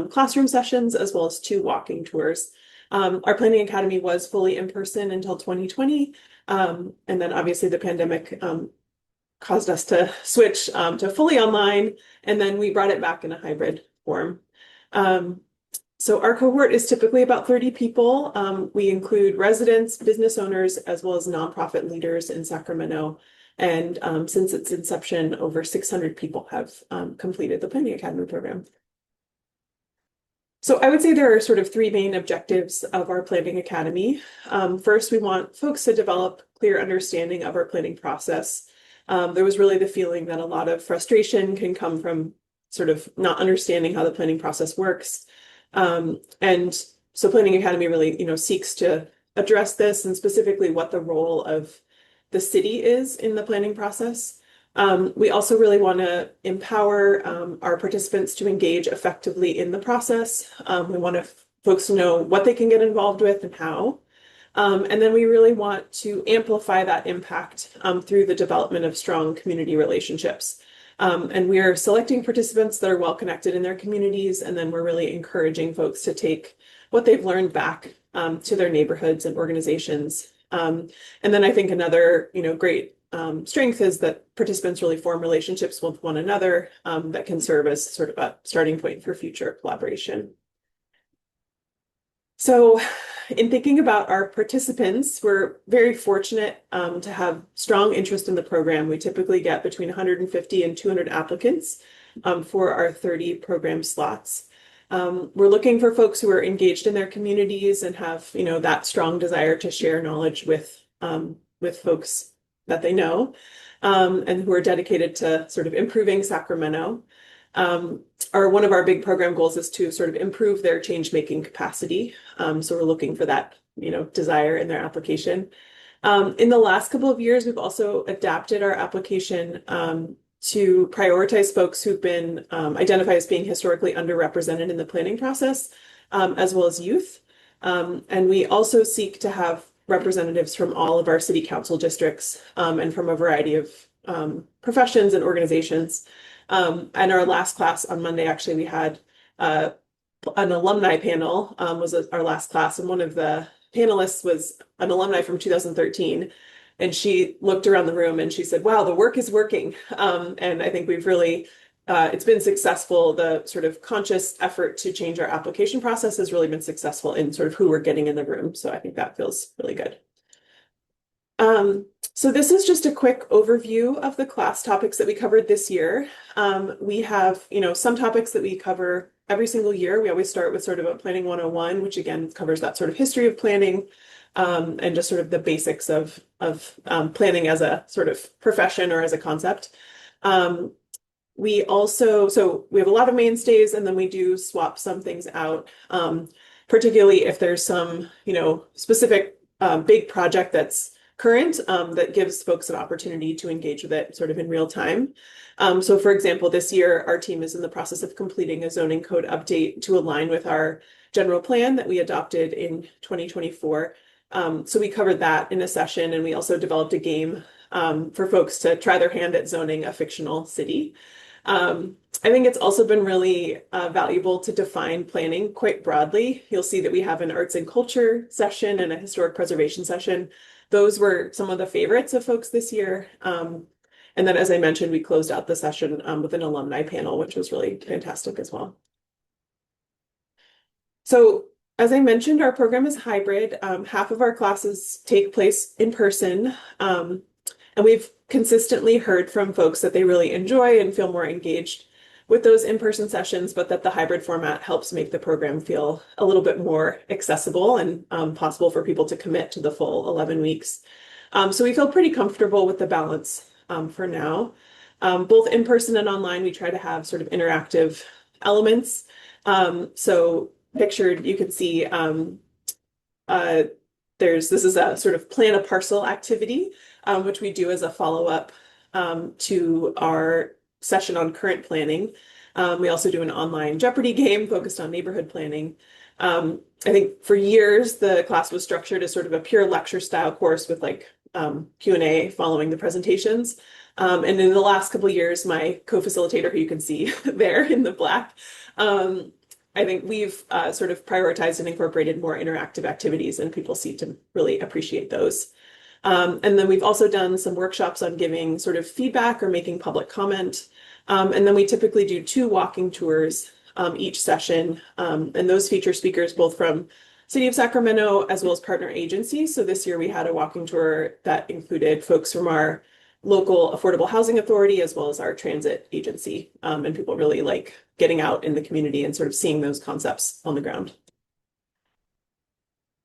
classroom sessions, as well as 2 walking tours. Our Planning Academy was fully in person until 2020. And then obviously the pandemic caused us to switch to fully online, and then we brought it back in a hybrid form. So our cohort is typically about 30 people. We include residents, business owners, as well as nonprofit leaders in Sacramento. And since its inception, over 600 people have completed the Planning Academy program. So I would say there are sort of 3 main objectives of our Planning Academy. First, we want folks to develop clear understanding of our planning process. There was really the feeling that a lot of frustration can come from sort of not understanding how the planning process works. And so Planning Academy really, seeks to address this, and specifically what the role of the city is in the planning process. We also really want to empower our participants to engage effectively in the process. We want folks to know what they can get involved with and how. And then we really want to amplify that impact through the development of strong community relationships. And we are selecting participants that are well connected in their communities, and then we're really encouraging folks to take what they've learned back to their neighborhoods and organizations. And then I think another, great strength is that participants really form relationships with one another that can serve as sort of a starting point for future collaboration. So in thinking about our participants, we're very fortunate to have strong interest in the program. We typically get between 150 and 200 applicants for our 30 program slots. We're looking for folks who are engaged in their communities and have, that strong desire to share knowledge with folks that they know, and who are dedicated to sort of improving Sacramento. One of our big program goals is to sort of improve their change-making capacity. So we're looking for that, desire in their application. In the last couple of years, we've also adapted our application to prioritize folks who've been identified as being historically underrepresented in the planning process, as well as youth. And we also seek to have representatives from all of our city council districts and from a variety of professions and organizations. And our last class on Monday, actually, we had an alumni panel was our last class, and one of the panelists was an alumni from 2013. And she looked around the room and she said, wow, the work is working. And I think we've really, it's been successful. The sort of conscious effort to change our application process has really been successful in sort of who we're getting in the room. So I think that feels really good. So this is just a quick overview of the class topics that we covered this year. We have, some topics that we cover every single year. We always start with sort of a planning 101, which again covers that sort of history of planning, and just sort of the basics of planning as a sort of profession or as a concept. We have a lot of mainstays, and then we do swap some things out. particularly if there's some, specific big project that's current that gives folks an opportunity to engage with it sort of in real time. So for example, this year, our team is in the process of completing a zoning code update to align with our general plan that we adopted in 2024. So we covered that in a session, and we also developed a game for folks to try their hand at zoning a fictional city. I think it's also been really valuable to define planning quite broadly. You'll see that we have an arts and culture session and a historic preservation session. Those were some of the favorites of folks this year. And then, as I mentioned, we closed out the session with an alumni panel, which was really fantastic as well. So, as I mentioned, our program is hybrid. Half of our classes take place in person. And we've consistently heard from folks that they really enjoy and feel more engaged with those in-person sessions, but that the hybrid format helps make the program feel a little bit more accessible and possible for people to commit to the full 11 weeks. So we feel pretty comfortable with the balance for now. Both in person and online, we try to have sort of interactive elements. So pictured, you can see this is a sort of plan a parcel activity, which we do as a follow-up to our session on current planning. We also do an online Jeopardy game focused on neighborhood planning. I think for years, the class was structured as sort of a pure lecture style course with like Q&A following the presentations. And in the last couple of years, my co-facilitator, who you can see there in the black, I think we've sort of prioritized and incorporated more interactive activities, and people seem to really appreciate those. And then we've also done some workshops on giving sort of feedback or making public comment. And then we typically do 2 walking tours each session. And those feature speakers both from City of Sacramento as well as partner agencies. So this year we had a walking tour that included folks from our local affordable housing authority as well as our transit agency. And people really like getting out in the community and sort of seeing those concepts on the ground.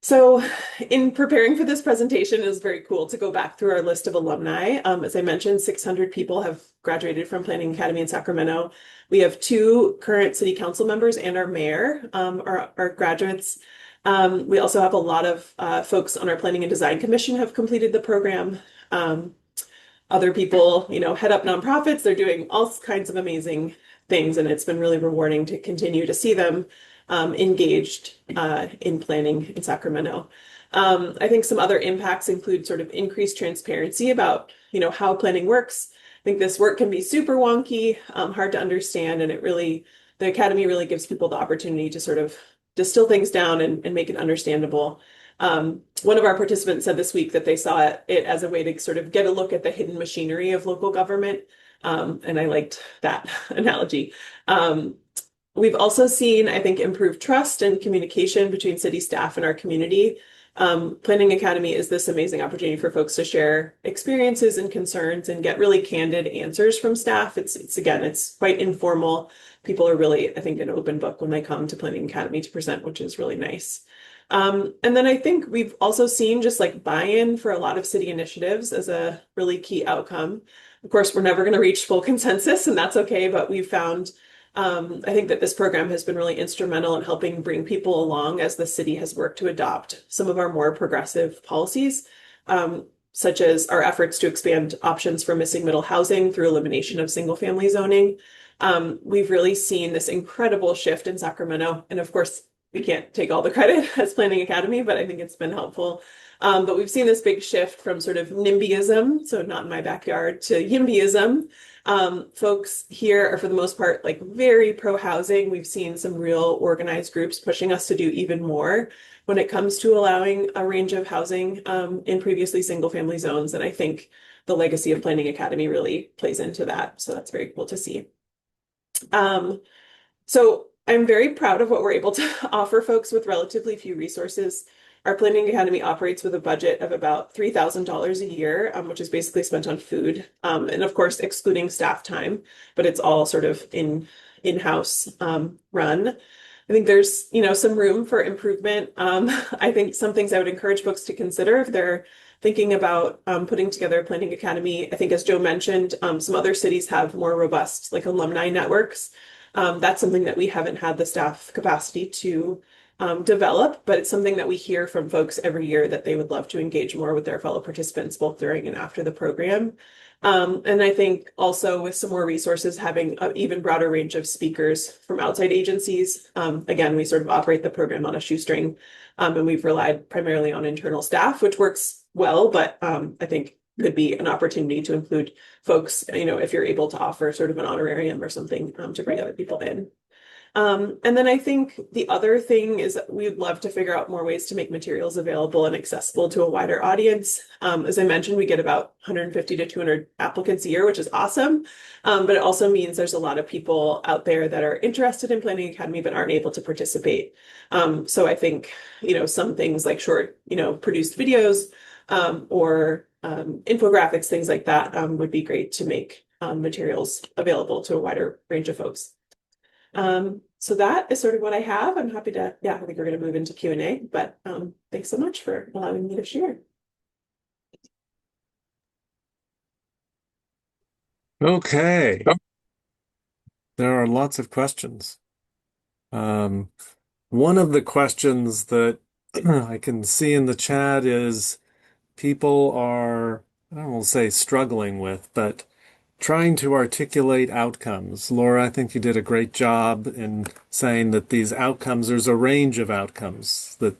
So in preparing for this presentation, it was very cool to go back through our list of alumni. As I mentioned, 600 people have graduated from Planning Academy in Sacramento. We have 2 current city council members and our mayor are graduates. We also have a lot of folks on our Planning and Design Commission have completed the program. Other people, head up nonprofits. They're doing all kinds of amazing things, and it's been really rewarding to continue to see them engaged in planning in Sacramento. I think some other impacts include sort of increased transparency about, how planning works. I think this work can be super wonky, hard to understand, and the Academy really gives people the opportunity to sort of distill things down and make it understandable. One of our participants said this week that they saw it as a way to sort of get a look at the hidden machinery of local government. And I liked that analogy. We've also seen, I think, improved trust and communication between city staff and our community. Planning Academy is this amazing opportunity for folks to share experiences and concerns and get really candid answers from staff. It's quite informal. People are really, I think, an open book when they come to Planning Academy to present, which is really nice. And then I think we've also seen just like buy-in for a lot of city initiatives as a really key outcome. Of course, we're never going to reach full consensus, and that's okay, but we've found I think that this program has been really instrumental in helping bring people along as the city has worked to adopt some of our more progressive policies, such as our efforts to expand options for missing middle housing through elimination of single-family zoning. We've really seen this incredible shift in Sacramento. And of course, we can't take all the credit as Planning Academy, but I think it's been helpful. But we've seen this big shift from sort of NIMBYism, so not in my backyard, to YIMBYism. Folks here are for the most part like very pro-housing. We've seen some real organized groups pushing us to do even more when it comes to allowing a range of housing in previously single-family zones. And I think the legacy of Planning Academy really plays into that. So that's very cool to see. So I'm very proud of what we're able to offer folks with relatively few resources. Our Planning Academy operates with a budget of about $3,000 a year, which is basically spent on food, and of course, excluding staff time, but it's all sort of in-house run. I think there's, some room for improvement. I think some things I would encourage folks to consider if they're thinking about putting together a Planning Academy. I think, as Joe mentioned, some other cities have more robust, like alumni networks. That's something that we haven't had the staff capacity to develop, but it's something that we hear from folks every year that they would love to engage more with their fellow participants, both during and after the program. And I think also with some more resources, having an even broader range of speakers from outside agencies. Again, we sort of operate the program on a shoestring, and we've relied primarily on internal staff, which works well, but I think could be an opportunity to include folks, if you're able to offer sort of an honorarium or something, to bring other people in. And then I think the other thing is that we'd love to figure out more ways to make materials available and accessible to a wider audience. As I mentioned, we get about 150 to 200 applicants a year, which is awesome. But it also means there's a lot of people out there that are interested in Planning Academy but aren't able to participate. So I think, some things like short, produced videos, or infographics, things like that, would be great to make materials available to a wider range of folks. So that is sort of what I have. I'm happy to, I think we're going to move into Q&A, but thanks so much for allowing me to share. Okay. There are lots of questions. One of the questions that I can see in the chat is people are, I don't want to say struggling with, but trying to articulate outcomes. Laura, I think you did a great job in saying that these outcomes, there's a range of outcomes, that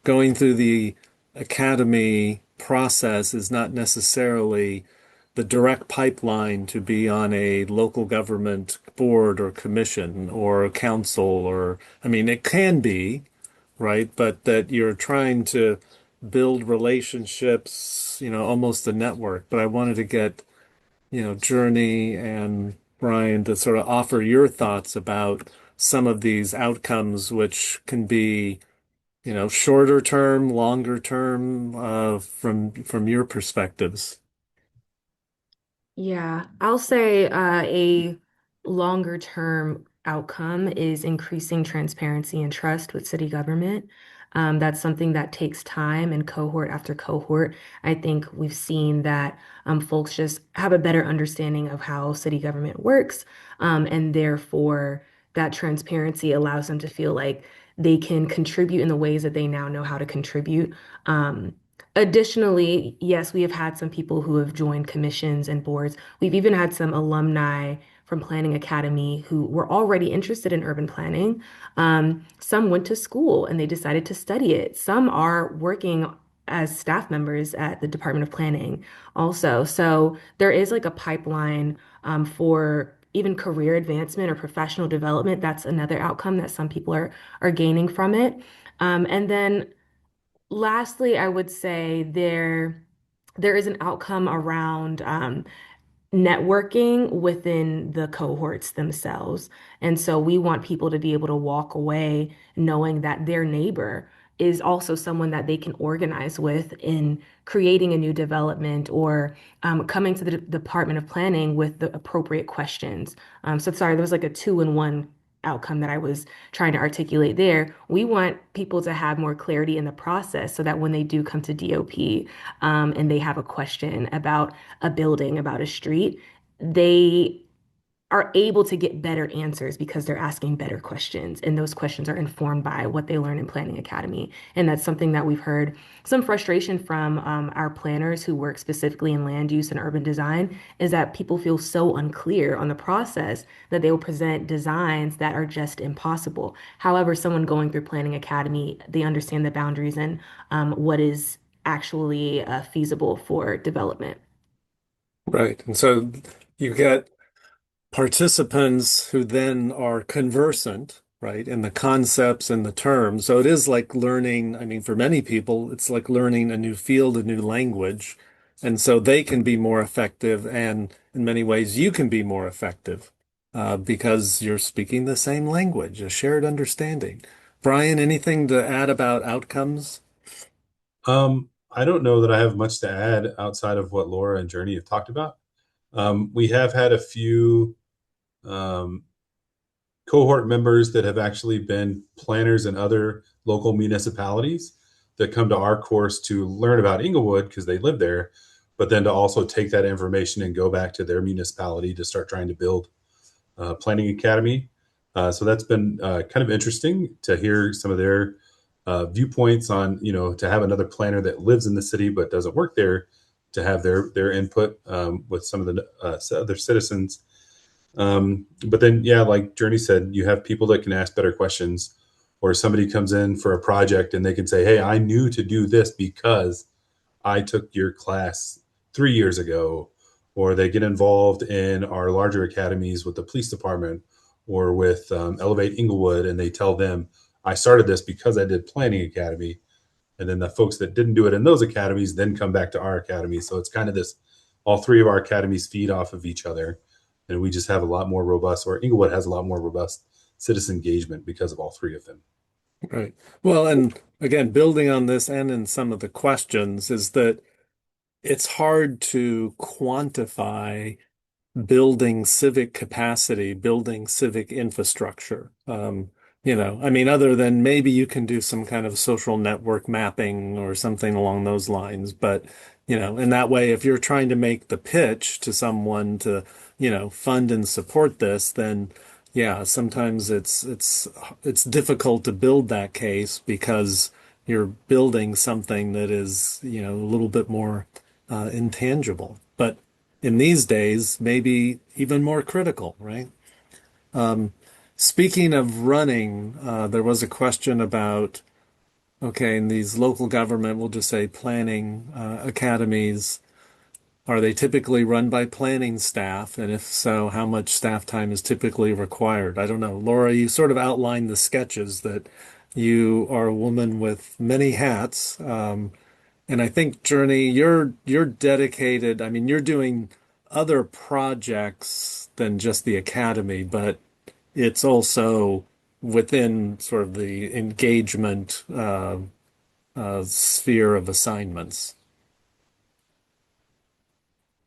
going through the academy process is not necessarily the direct pipeline to be on a local government board or commission or council, or, I mean, it can be, right? But that you're trying to build relationships, almost a network. But I wanted to get Journey and Brian to sort of offer your thoughts about some of these outcomes, which can be, shorter term, longer term, from your perspectives. Yeah, I'll say a longer term outcome is increasing transparency and trust with city government. That's something that takes time, and cohort after cohort. I think we've seen that folks just have a better understanding of how city government works, and therefore that transparency allows them to feel like they can contribute in the ways that they now know how to contribute. Um, Additionally, yes, we have had some people who have joined commissions and boards. We've even had some alumni from Planning Academy who were already interested in urban planning. Some went to school and they decided to study it. Some are working as staff members at the Department of Planning also. So there is like a pipeline for even career advancement or professional development. That's another outcome that some people are gaining from it. And then lastly, I would say there is an outcome around networking within the cohorts themselves. And so we want people to be able to walk away knowing that their neighbor is also someone that they can organize with in creating a new development or coming to the Department of Planning with the appropriate questions. So sorry, there was like a two-in-one outcome that I was trying to articulate there. We want people to have more clarity in the process so that when they do come to DOP, and they have a question about a building, about a street, they are able to get better answers because they're asking better questions. And those questions are informed by what they learn in Planning Academy. And that's something that we've heard some frustration from our planners who work specifically in land use and urban design is that people feel so unclear on the process that they will present designs that are just impossible. However, someone going through Planning Academy, they understand the boundaries and what is actually feasible for development. Right. And so you get participants who then are conversant, right, in the concepts and the terms. So it is like learning, I mean, for many people, it's like learning a new field, a new language. And so they can be more effective. And in many ways, you can be more effective because you're speaking the same language, a shared understanding. Brian, anything to add about outcomes? I don't know that I have much to add outside of what Laura and Journey have talked about. We have had a few um, cohort members that have actually been planners in other local municipalities that come to our course to learn about Inglewood because they live there, but then to also take that information and go back to their municipality to start trying to build Planning Academy. So that's been kind of interesting to hear some of their viewpoints on, to have another planner that lives in the city but doesn't work there to have their input with some of the other citizens. But then, yeah, like Journey said, you have people that can ask better questions, or somebody comes in for a project and they can say, "Hey, I knew to do this because I took your class 3 years ago," or they get involved in our larger academies with the police department or with Elevate Inglewood, and they tell them, "I started this because I did Planning Academy." And then the folks that didn't do it in those academies then come back to our academy. So it's kind of this, all three of our academies feed off of each other. And we just have a lot more robust, or Inglewood has a lot more robust citizen engagement because of all three of them. Right. Well, and again, building on this and in some of the questions is that it's hard to quantify building civic capacity, building civic infrastructure. I mean, other than maybe you can do some kind of social network mapping or something along those lines. But, in that way, if you're trying to make the pitch to someone to, fund and support this, then yeah, sometimes it's difficult to build that case because you're building something that is, a little bit more intangible. But in these days, maybe even more critical, right? Speaking of running, there was a question about, okay, in these local government, we'll just say planning academies, are they typically run by planning staff? And if so, how much staff time is typically required? I don't know. Laura, you sort of outlined the sketches that you are a woman with many hats. And I think, Journey, you're dedicated. I mean, you're doing other projects than just the academy, but it's also within sort of the engagement sphere of assignments.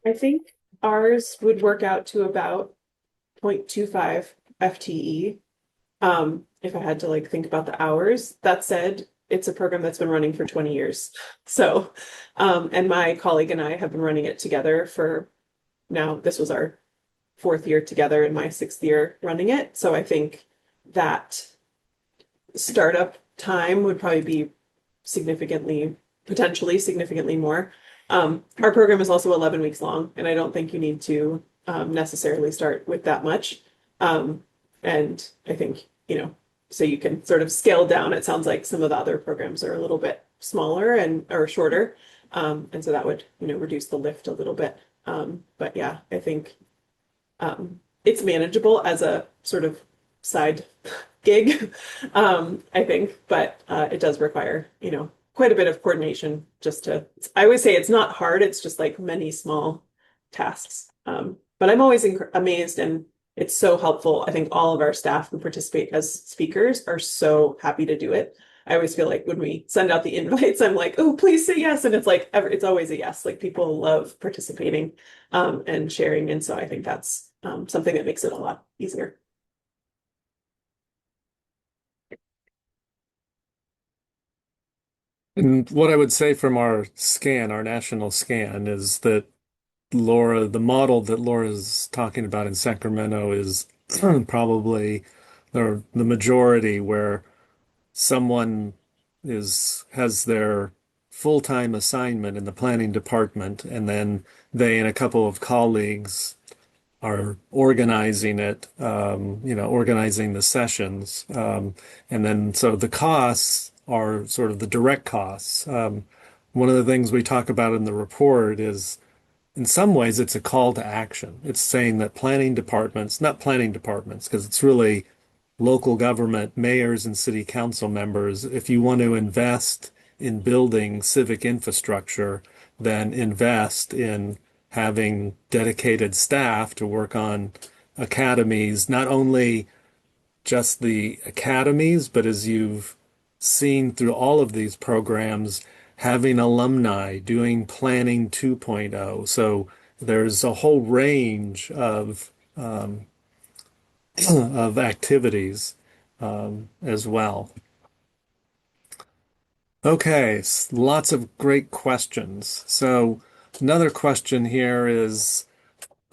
I think ours would work out to about 0.25 FTE. If I had to like think about the hours. That said, it's a program that's been running for 20 years. So, and my colleague and I have been running it together for now, this was our fourth year together and my sixth year running it. So I think that startup time would probably be potentially significantly more. Our program is also 11 weeks long, and I don't think you need to necessarily start with that much. And I think, so you can sort of scale down. It sounds like some of the other programs are a little bit smaller and or shorter. And so that would, reduce the lift a little bit. But yeah, I think it's manageable as a sort of side gig, I think, but it does require, quite a bit of coordination I always say it's not hard, it's just like many small tasks. But I'm always amazed, and it's so helpful. I think all of our staff who participate as speakers are so happy to do it. I always feel like when we send out the invites, I'm like, oh, please say yes. And it's like, it's always a yes. Like people love participating and sharing. And so I think that's something that makes it a lot easier. And what I would say from our scan, our national scan, is that the model that Laura's talking about in Sacramento is probably the majority where someone has their full-time assignment in the planning department, and then they and a couple of colleagues are organizing it, organizing the sessions. And then so the costs are sort of the direct costs. One of the things we talk about in the report is in some ways it's a call to action. It's saying that planning departments, not planning departments, because it's really local government, mayors and city council members, if you want to invest in building civic infrastructure, then invest in having dedicated staff to work on academies, not only just the academies, but as you've seen through all of these programs, having alumni doing Planning 2.0. So there's a whole range of activities as well. Okay, lots of great questions. So another question here is,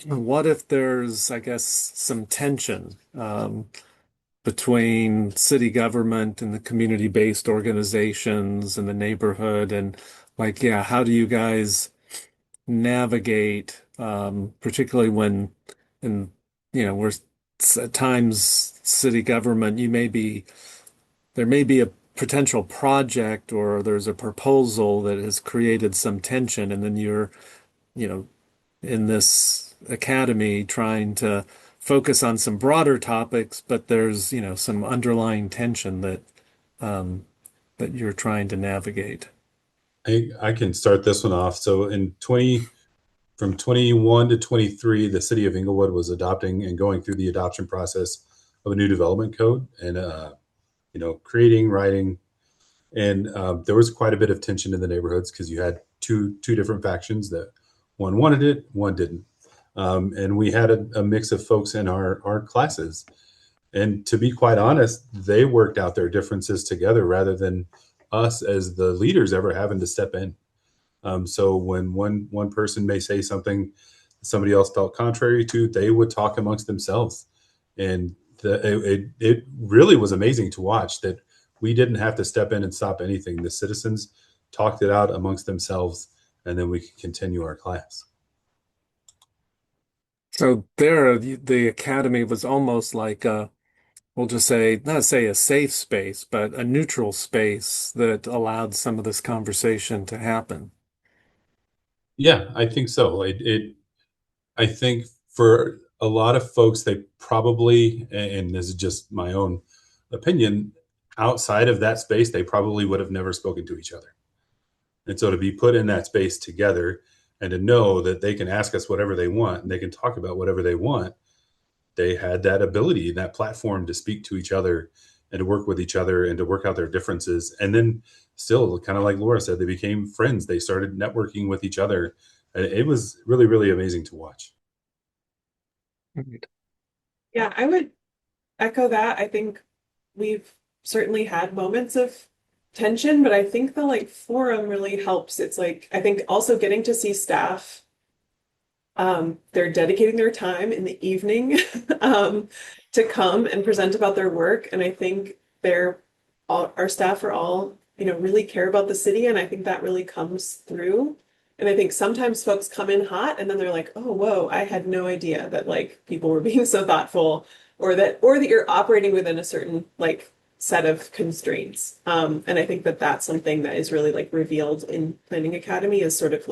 what if there's, I guess, some tension? between city government and the community-based organizations and the neighborhood and like, yeah, how do you guys navigate, particularly when, and we're at times city government, there may be a potential project or there's a proposal that has created some tension, and then you're, you know, in this academy trying to focus on some broader topics, but there's, some underlying tension that you're trying to navigate. I can start this one off. So from 21 to 23, the city of Inglewood was adopting and going through the adoption process of a new development code and, creating, writing, and there was quite a bit of tension in the neighborhoods because you had two different factions that one wanted it, one didn't. And we had a mix of folks in our classes. And to be quite honest, they worked out their differences together rather than us as the leaders ever having to step in. So when one person may say something somebody else felt contrary to, they would talk amongst themselves, and it really was amazing to watch that we didn't have to step in and stop anything. The citizens talked it out amongst themselves, and then we could continue our class. So there, the academy was almost like we'll just say, not say a safe space, but a neutral space that allowed some of this conversation to happen. Yeah, I think so. I think for a lot of folks, they probably, and this is just my own opinion, outside of that space, they probably would have never spoken to each other. And so to be put in that space together and to know that they can ask us whatever they want and they can talk about whatever they want, they had that ability and that platform to speak to each other and to work with each other and to work out their differences. And then still, kind of like Laura said, they became friends. They started networking with each other. And it was really, really amazing to watch. Right. Yeah, I would echo that. I think we've certainly had moments of tension, but I think the forum really helps. It's like I think also getting to see staff, they're dedicating their time in the evening to come and present about their work. And I think our staff are all, really care about the city. And I think that really comes through. And I think sometimes folks come in hot and then they're like, oh, whoa, I had no idea that people were being so thoughtful or that you're operating within a certain set of constraints. And I think that that's something that is really revealed in Planning Academy is sort of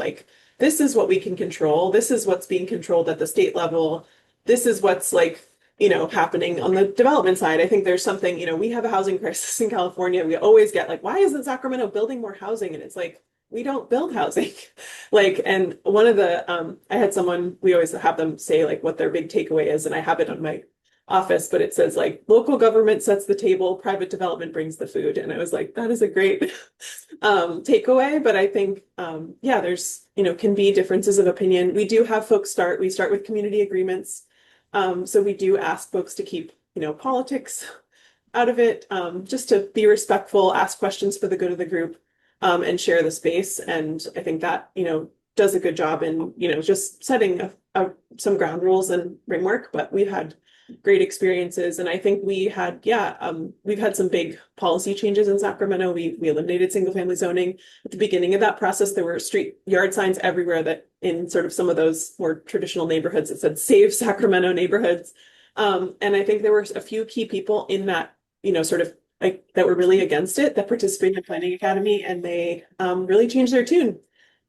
this is what we can control. This is what's being controlled at the state level. This is what's happening on the development side. I think there's something, we have a housing crisis in California. We always get why isn't Sacramento building more housing? And it's we don't build housing. And one of the, I had someone, we always have them say what their big takeaway is. And I have it on my office, but it says local government sets the table, private development brings the food. And I was that is a great takeaway. But I think, yeah, there's, can be differences of opinion. We do have folks we start with community agreements. So we do ask folks to keep, politics out of it, just to be respectful, ask questions for the good of the group, and share the space. And I think that, does a good job in, just setting some ground rules and framework, but we've had great experiences. And I think we've had some big policy changes in Sacramento. We eliminated single family zoning. At the beginning of that process, there were street yard signs everywhere that in sort of some of those more traditional neighborhoods that said save Sacramento neighborhoods. And I think there were a few key people in that, sort of that were really against it that participated in the Planning Academy, and they really changed their tune.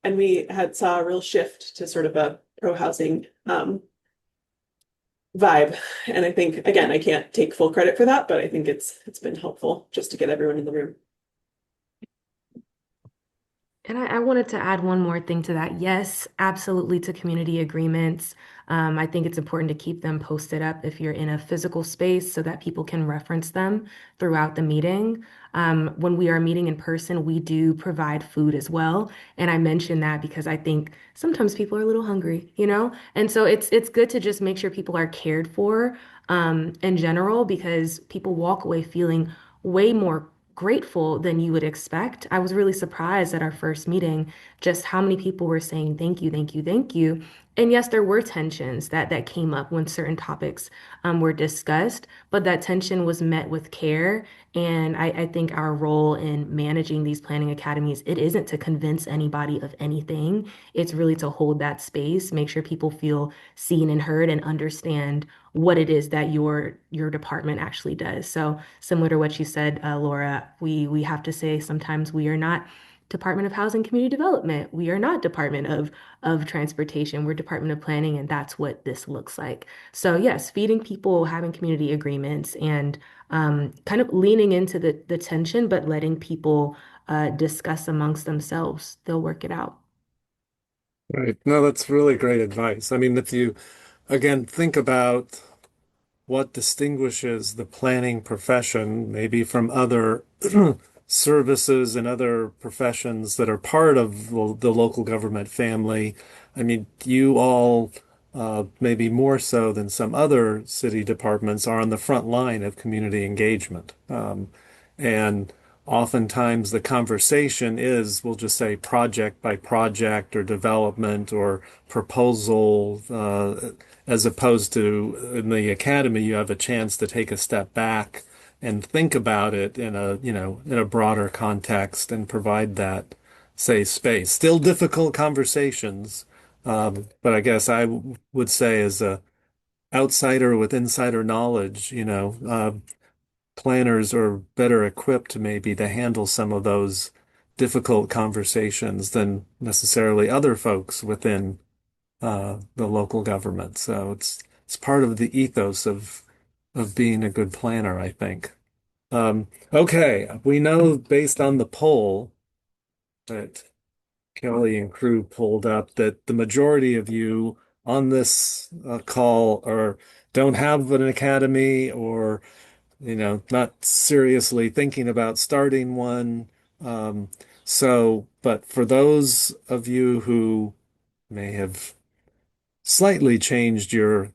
And we saw a real shift to sort of a pro-housing vibe. And I think, again, I can't take full credit for that, but I think it's been helpful just to get everyone in the room. And I wanted to add one more thing to that. Yes, absolutely to community agreements. I think it's important to keep them posted up if you're in a physical space so that people can reference them throughout the meeting. When we are meeting in person, we do provide food as well. And I mention that because I think sometimes people are a little hungry, And so it's good to just make sure people are cared for in general because people walk away feeling way more grateful than you would expect. I was really surprised at our first meeting just how many people were saying thank you, thank you, thank you. And yes, there were tensions that came up when certain topics were discussed, but that tension was met with care. And I think our role in managing these planning academies, it isn't to convince anybody of anything. It's really to hold that space, make sure people feel seen and heard and understand what it is that your department actually does. So similar to what you said, Laura, we have to say sometimes we are not Department of Housing Community Development. We are not Department of Transportation. We're Department of Planning, and that's what this looks like. So yes, feeding people, having community agreements, and kind of leaning into the tension, but letting people discuss amongst themselves. They'll work it out. Right. No, that's really great advice. I mean, if you again think about what distinguishes the planning profession, maybe from other services and other professions that are part of the local government family. I mean, you all, maybe more so than some other city departments, are on the front line of community engagement. And oftentimes the conversation is, we'll just say project by project or development or proposal, as opposed to in the academy, you have a chance to take a step back and think about it in a, in a broader context and provide that safe space. Still difficult conversations, but I guess would say as a outsider with insider knowledge, planners are better equipped maybe to handle some of those difficult conversations than necessarily other folks within the local government. So it's part of the ethos of being a good planner, I think. Okay, we know based on the poll that Kelly and crew pulled up that the majority of you on this call are don't have an academy or not seriously thinking about starting one. Um, but for those of you who may have slightly changed your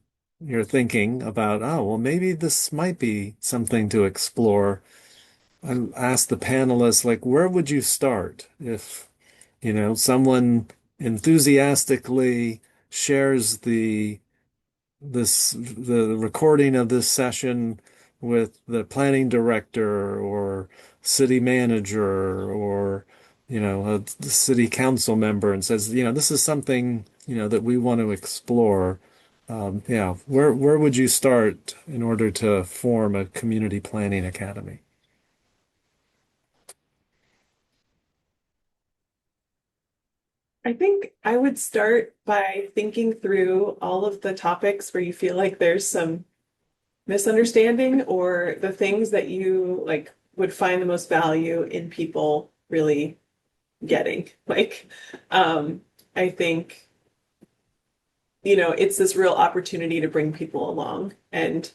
thinking about, oh, well, maybe this might be something to explore. I asked the panelists, like, where would you start if, someone enthusiastically shares the recording of this session with the planning director or city manager or the city council member and says, this is something that we want to explore. Yeah, where would you start in order to form a community planning academy? I think I would start by thinking through all of the topics where you feel like there's some misunderstanding or the things that you like would find the most value in people really getting. I think, it's this real opportunity to bring people along. And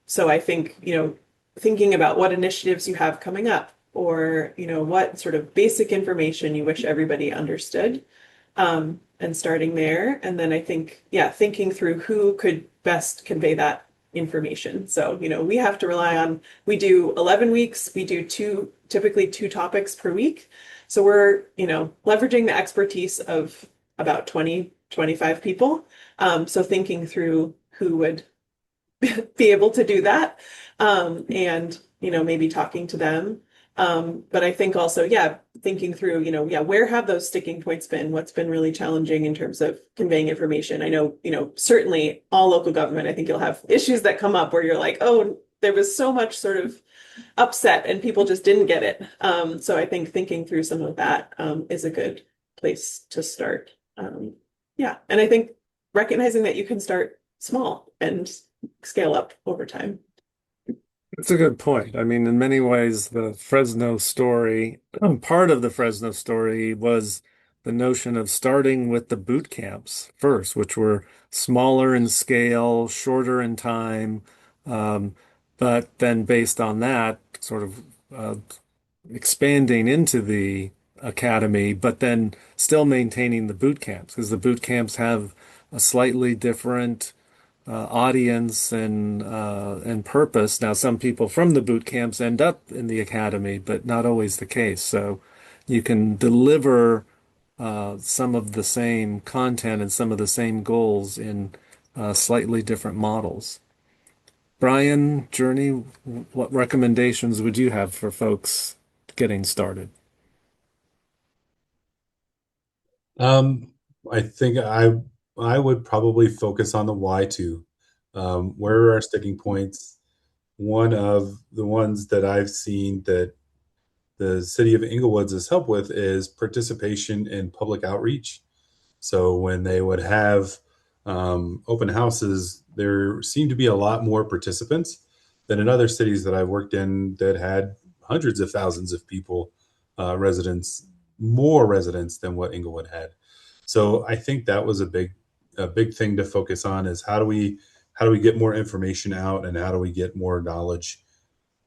so I think, thinking about what initiatives you have coming up or, what sort of basic information you wish everybody understood, and starting there. And then I think, yeah, thinking through who could best convey that information. So, we have to rely on, we do 11 weeks, we do typically two topics per week. So we're, leveraging the expertise of about 20, 25 people. So thinking through who would be able to do that, and maybe talking to them, but I think also, yeah, thinking through, yeah, where have those sticking points been? What's been really challenging in terms of conveying information? I know, certainly all local government, I think you'll have issues that come up where you're like, oh, there was so much sort of upset and people just didn't get it. So I think thinking through some of that is a good place to start. Yeah, and I think recognizing that you can start small and scale up over time. That's a good point. I mean, in many ways, the Fresno story, part of the Fresno story was the notion of starting with the boot camps first, which were smaller in scale, shorter in time, um, but then based on that, sort of expanding into the academy, but then still maintaining the boot camps because the boot camps have a slightly different audience and purpose. Now, some people from the boot camps end up in the academy, but not always the case. So you can deliver some of the same content and some of the same goals in slightly different models. Brian, Journey, what recommendations would you have for folks getting started? Um, I think I would probably focus on the why too. Where are our sticking points? One of the ones that I've seen that the city of Inglewood's has helped with is participation in public outreach. So when they would have open houses, there seemed to be a lot more participants than in other cities that I've worked in that had hundreds of thousands of people, residents, more residents than what Inglewood had. So I think that was a big thing to focus on is how do we get more information out and how do we get more knowledge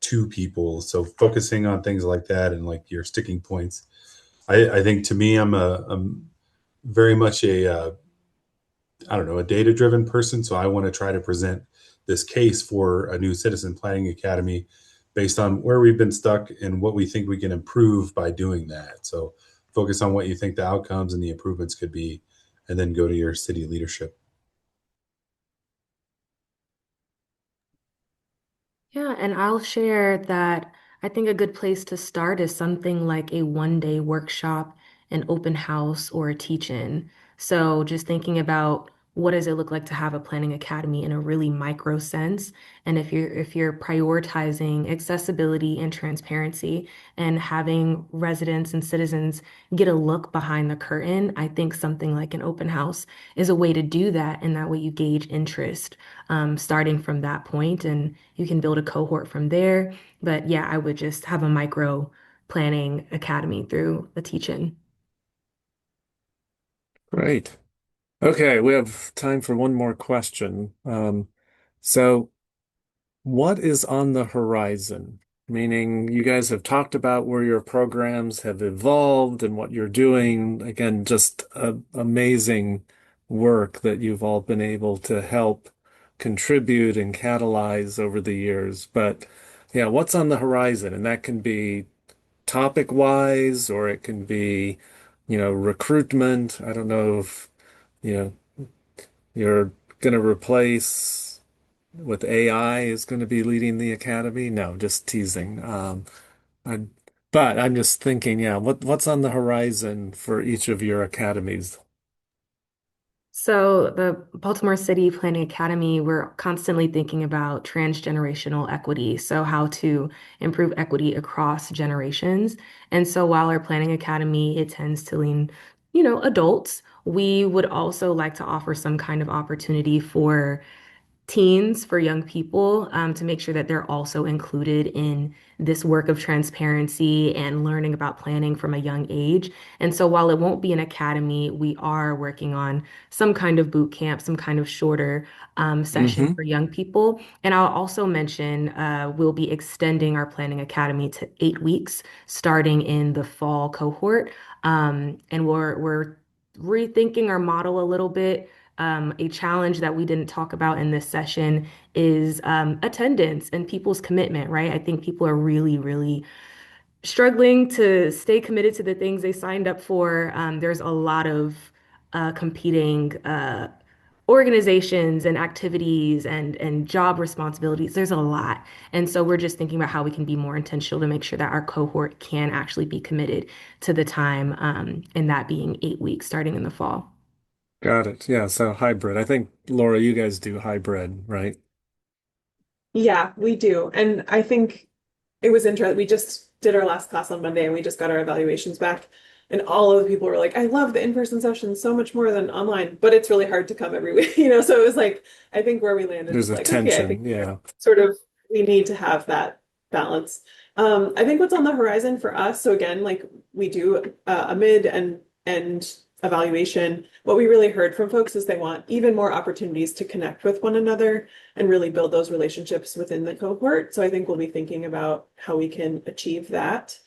to people? So focusing on things like that and like your sticking points. I think to me, I'm very much I don't know, a data driven person. So I want to try to present this case for a new citizen planning academy based on where we've been stuck and what we think we can improve by doing that. So focus on what you think the outcomes and the improvements could be, and then go to your city leadership. Yeah, and I'll share that I think a good place to start is something like a 1 day workshop, an open house, or a teach-in. So just thinking about what does it look like to have a planning academy in a really micro sense. And if you're prioritizing accessibility and transparency and having residents and citizens get a look behind the curtain, I think something like an open house is a way to do that. And that way you gauge interest starting from that point, and you can build a cohort from there. But yeah, I would just have a micro planning academy through a teach-in. Great. Okay, we have time for one more question. So what is on the horizon? Meaning, you guys have talked about where your programs have evolved and what you're doing. Again, just amazing work that you've all been able to help contribute and catalyze over the years. But yeah, what's on the horizon? And that can be topic wise, or it can be, recruitment. I don't know if, you know, you're going to replace with AI is going to be leading the academy. No, just teasing. I, but I'm just thinking, yeah, what's on the horizon for each of your academies? So, the Baltimore City Planning Academy, we're constantly thinking about transgenerational equity. So, how to improve equity across generations. And so, while our planning academy, it tends to lean, adults, we would also like to offer some kind of opportunity for teens, for young people, to make sure that they're also included in this work of transparency and learning about planning from a young age. And so while it won't be an academy, we are working on some kind of boot camp, some kind of shorter session Hmm. for young people. And I'll also mention we'll be extending our planning academy to 8 weeks starting in the fall cohort. And we're rethinking our model a little bit. A challenge that we didn't talk about in this session is attendance and people's commitment, right? I think people are really, really struggling to stay committed to the things they signed up for. There's a lot of competing organizations and activities and job responsibilities. There's a lot. And so we're just thinking about how we can be more intentional to make sure that our cohort can actually be committed to the time, and that being 8 weeks starting in the fall. Got it. Yeah, so hybrid. I think, Laura, you guys do hybrid, right? Yeah, we do. And I think it was interesting. We just did our last class on Monday and we just got our evaluations back. And all of the people were like, I love the in-person sessions so much more than online, but it's really hard to come every week, So it was like, I think where we landed There's was a like, okay, I think tension. Yeah. sort of we need to have that balance. I think what's on the horizon for us, so again, like we do a mid and evaluation. What we really heard from folks is they want even more opportunities to connect with one another and really build those relationships within the cohort. So I think we'll be thinking about how we can achieve that.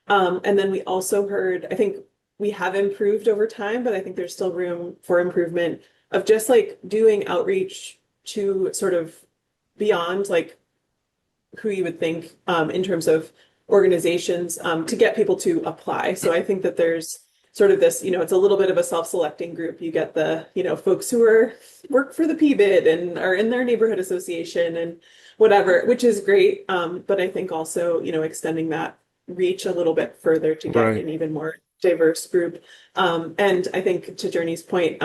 And then we also heard, I think we have improved over time, but I think there's still room for improvement of just like doing outreach to sort of beyond like who you would think in terms of organizations to get people to apply. So I think that there's sort of this, it's a little bit of a self-selecting group. You get the, folks who work for the PBID and are in their neighborhood association and whatever, which is great. But I think also, extending that reach a little bit further to get Right. an even more diverse group. And I think to Journey's point,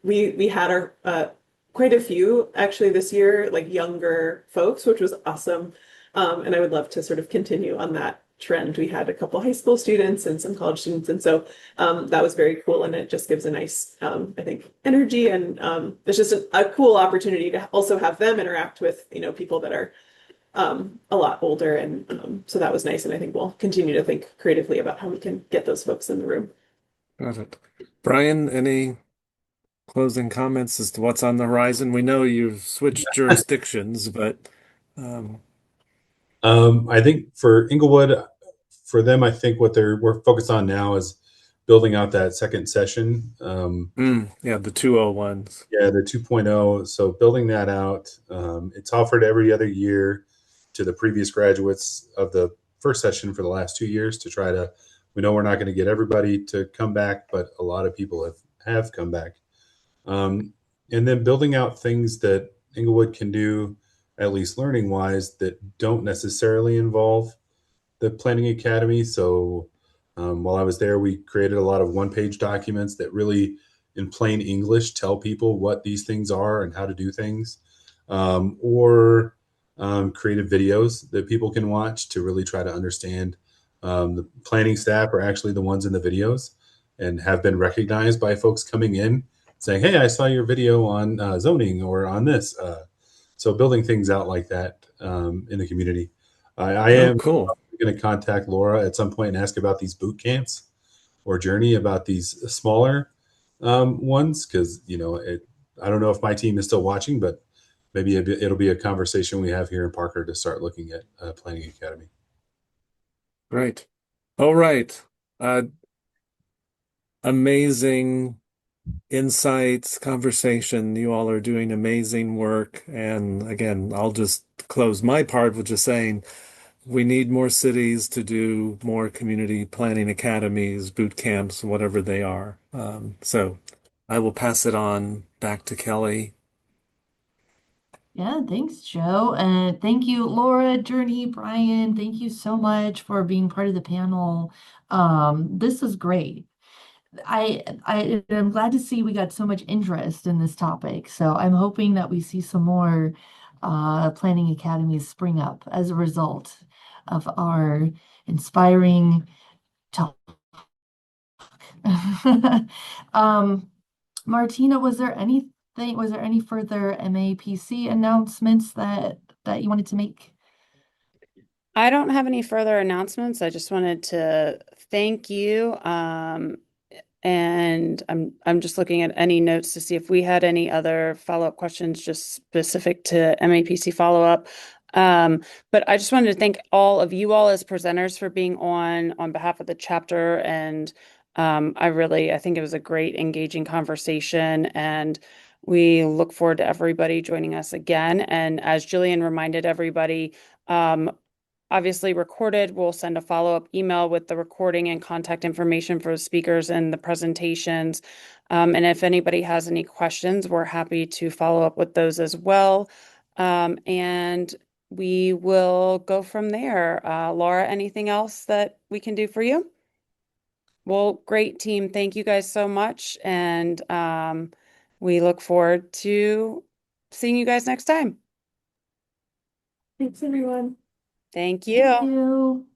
we had our quite a few actually this year, like younger folks, which was awesome. And I would love to sort of continue on that trend. We had a couple high school students and some college students, and so that was very cool. And it just gives a nice, I think, energy, and it's just a cool opportunity to also have them interact with, people that are a lot older, and so that was nice. And I think we'll continue to think creatively about how we can get those folks in the room. Got it. Brian, any closing comments as to what's on the horizon? We know you've switched jurisdictions, but um, I think for Inglewood, for them, I think what we're focused on now is building out that second session. yeah, the 201s. Yeah, the 2.0. So building that out, it's offered every other year to the previous graduates of the first session for the last 2 years to try to. We know we're not going to get everybody to come back, but a lot of people have come back. And then building out things that Inglewood can do, at least learning wise, that don't necessarily involve the Planning Academy. So while I was there, we created a lot of one-page documents that really, in plain English, tell people what these things are and how to do things, or created videos that people can watch to really try to understand. The planning staff are actually the ones in the videos and have been recognized by folks coming in saying, "Hey, I saw your video on zoning or on this." So building things out like that in the community. I Oh, am cool. going to contact Laura at some point and ask about these boot camps or Journey about these smaller ones because I don't know if my team is still watching, but maybe it'll be a conversation we have here in Parker to start looking at Planning Academy. Great. All right. Uh, Amazing insights, conversation. You all are doing amazing work. And again, I'll just close my part with just saying we need more cities to do more community planning academies, boot camps, whatever they are. So I will pass it on back to Kelly. Yeah, thanks, Joe. And thank you, Laura, Journey, Brian. Thank you so much for being part of the panel. This is great. I am glad to see we got so much interest in this topic. So I'm hoping that we see some more planning academies spring up as a result of our inspiring talk. Um, Martina, was there any further MAPC announcements that you wanted to make? I don't have any further announcements. I just wanted to thank you. And I'm just looking at any notes to see if we had any other follow-up questions just specific to MAPC follow-up. But I just wanted to thank all of you all as presenters for being on behalf of the chapter. And I think it was a great engaging conversation, and we look forward to everybody joining us again. And as Jillian reminded everybody, obviously recorded. We'll send a follow-up email with the recording and contact information for the speakers and the presentations. And if anybody has any questions, we're happy to follow up with those as well. And we will go from there. Laura, anything else that we can do for you? Well, great team. Thank you guys so much. And we look forward to seeing you guys next time. Thanks, everyone. Thank Thank you. you.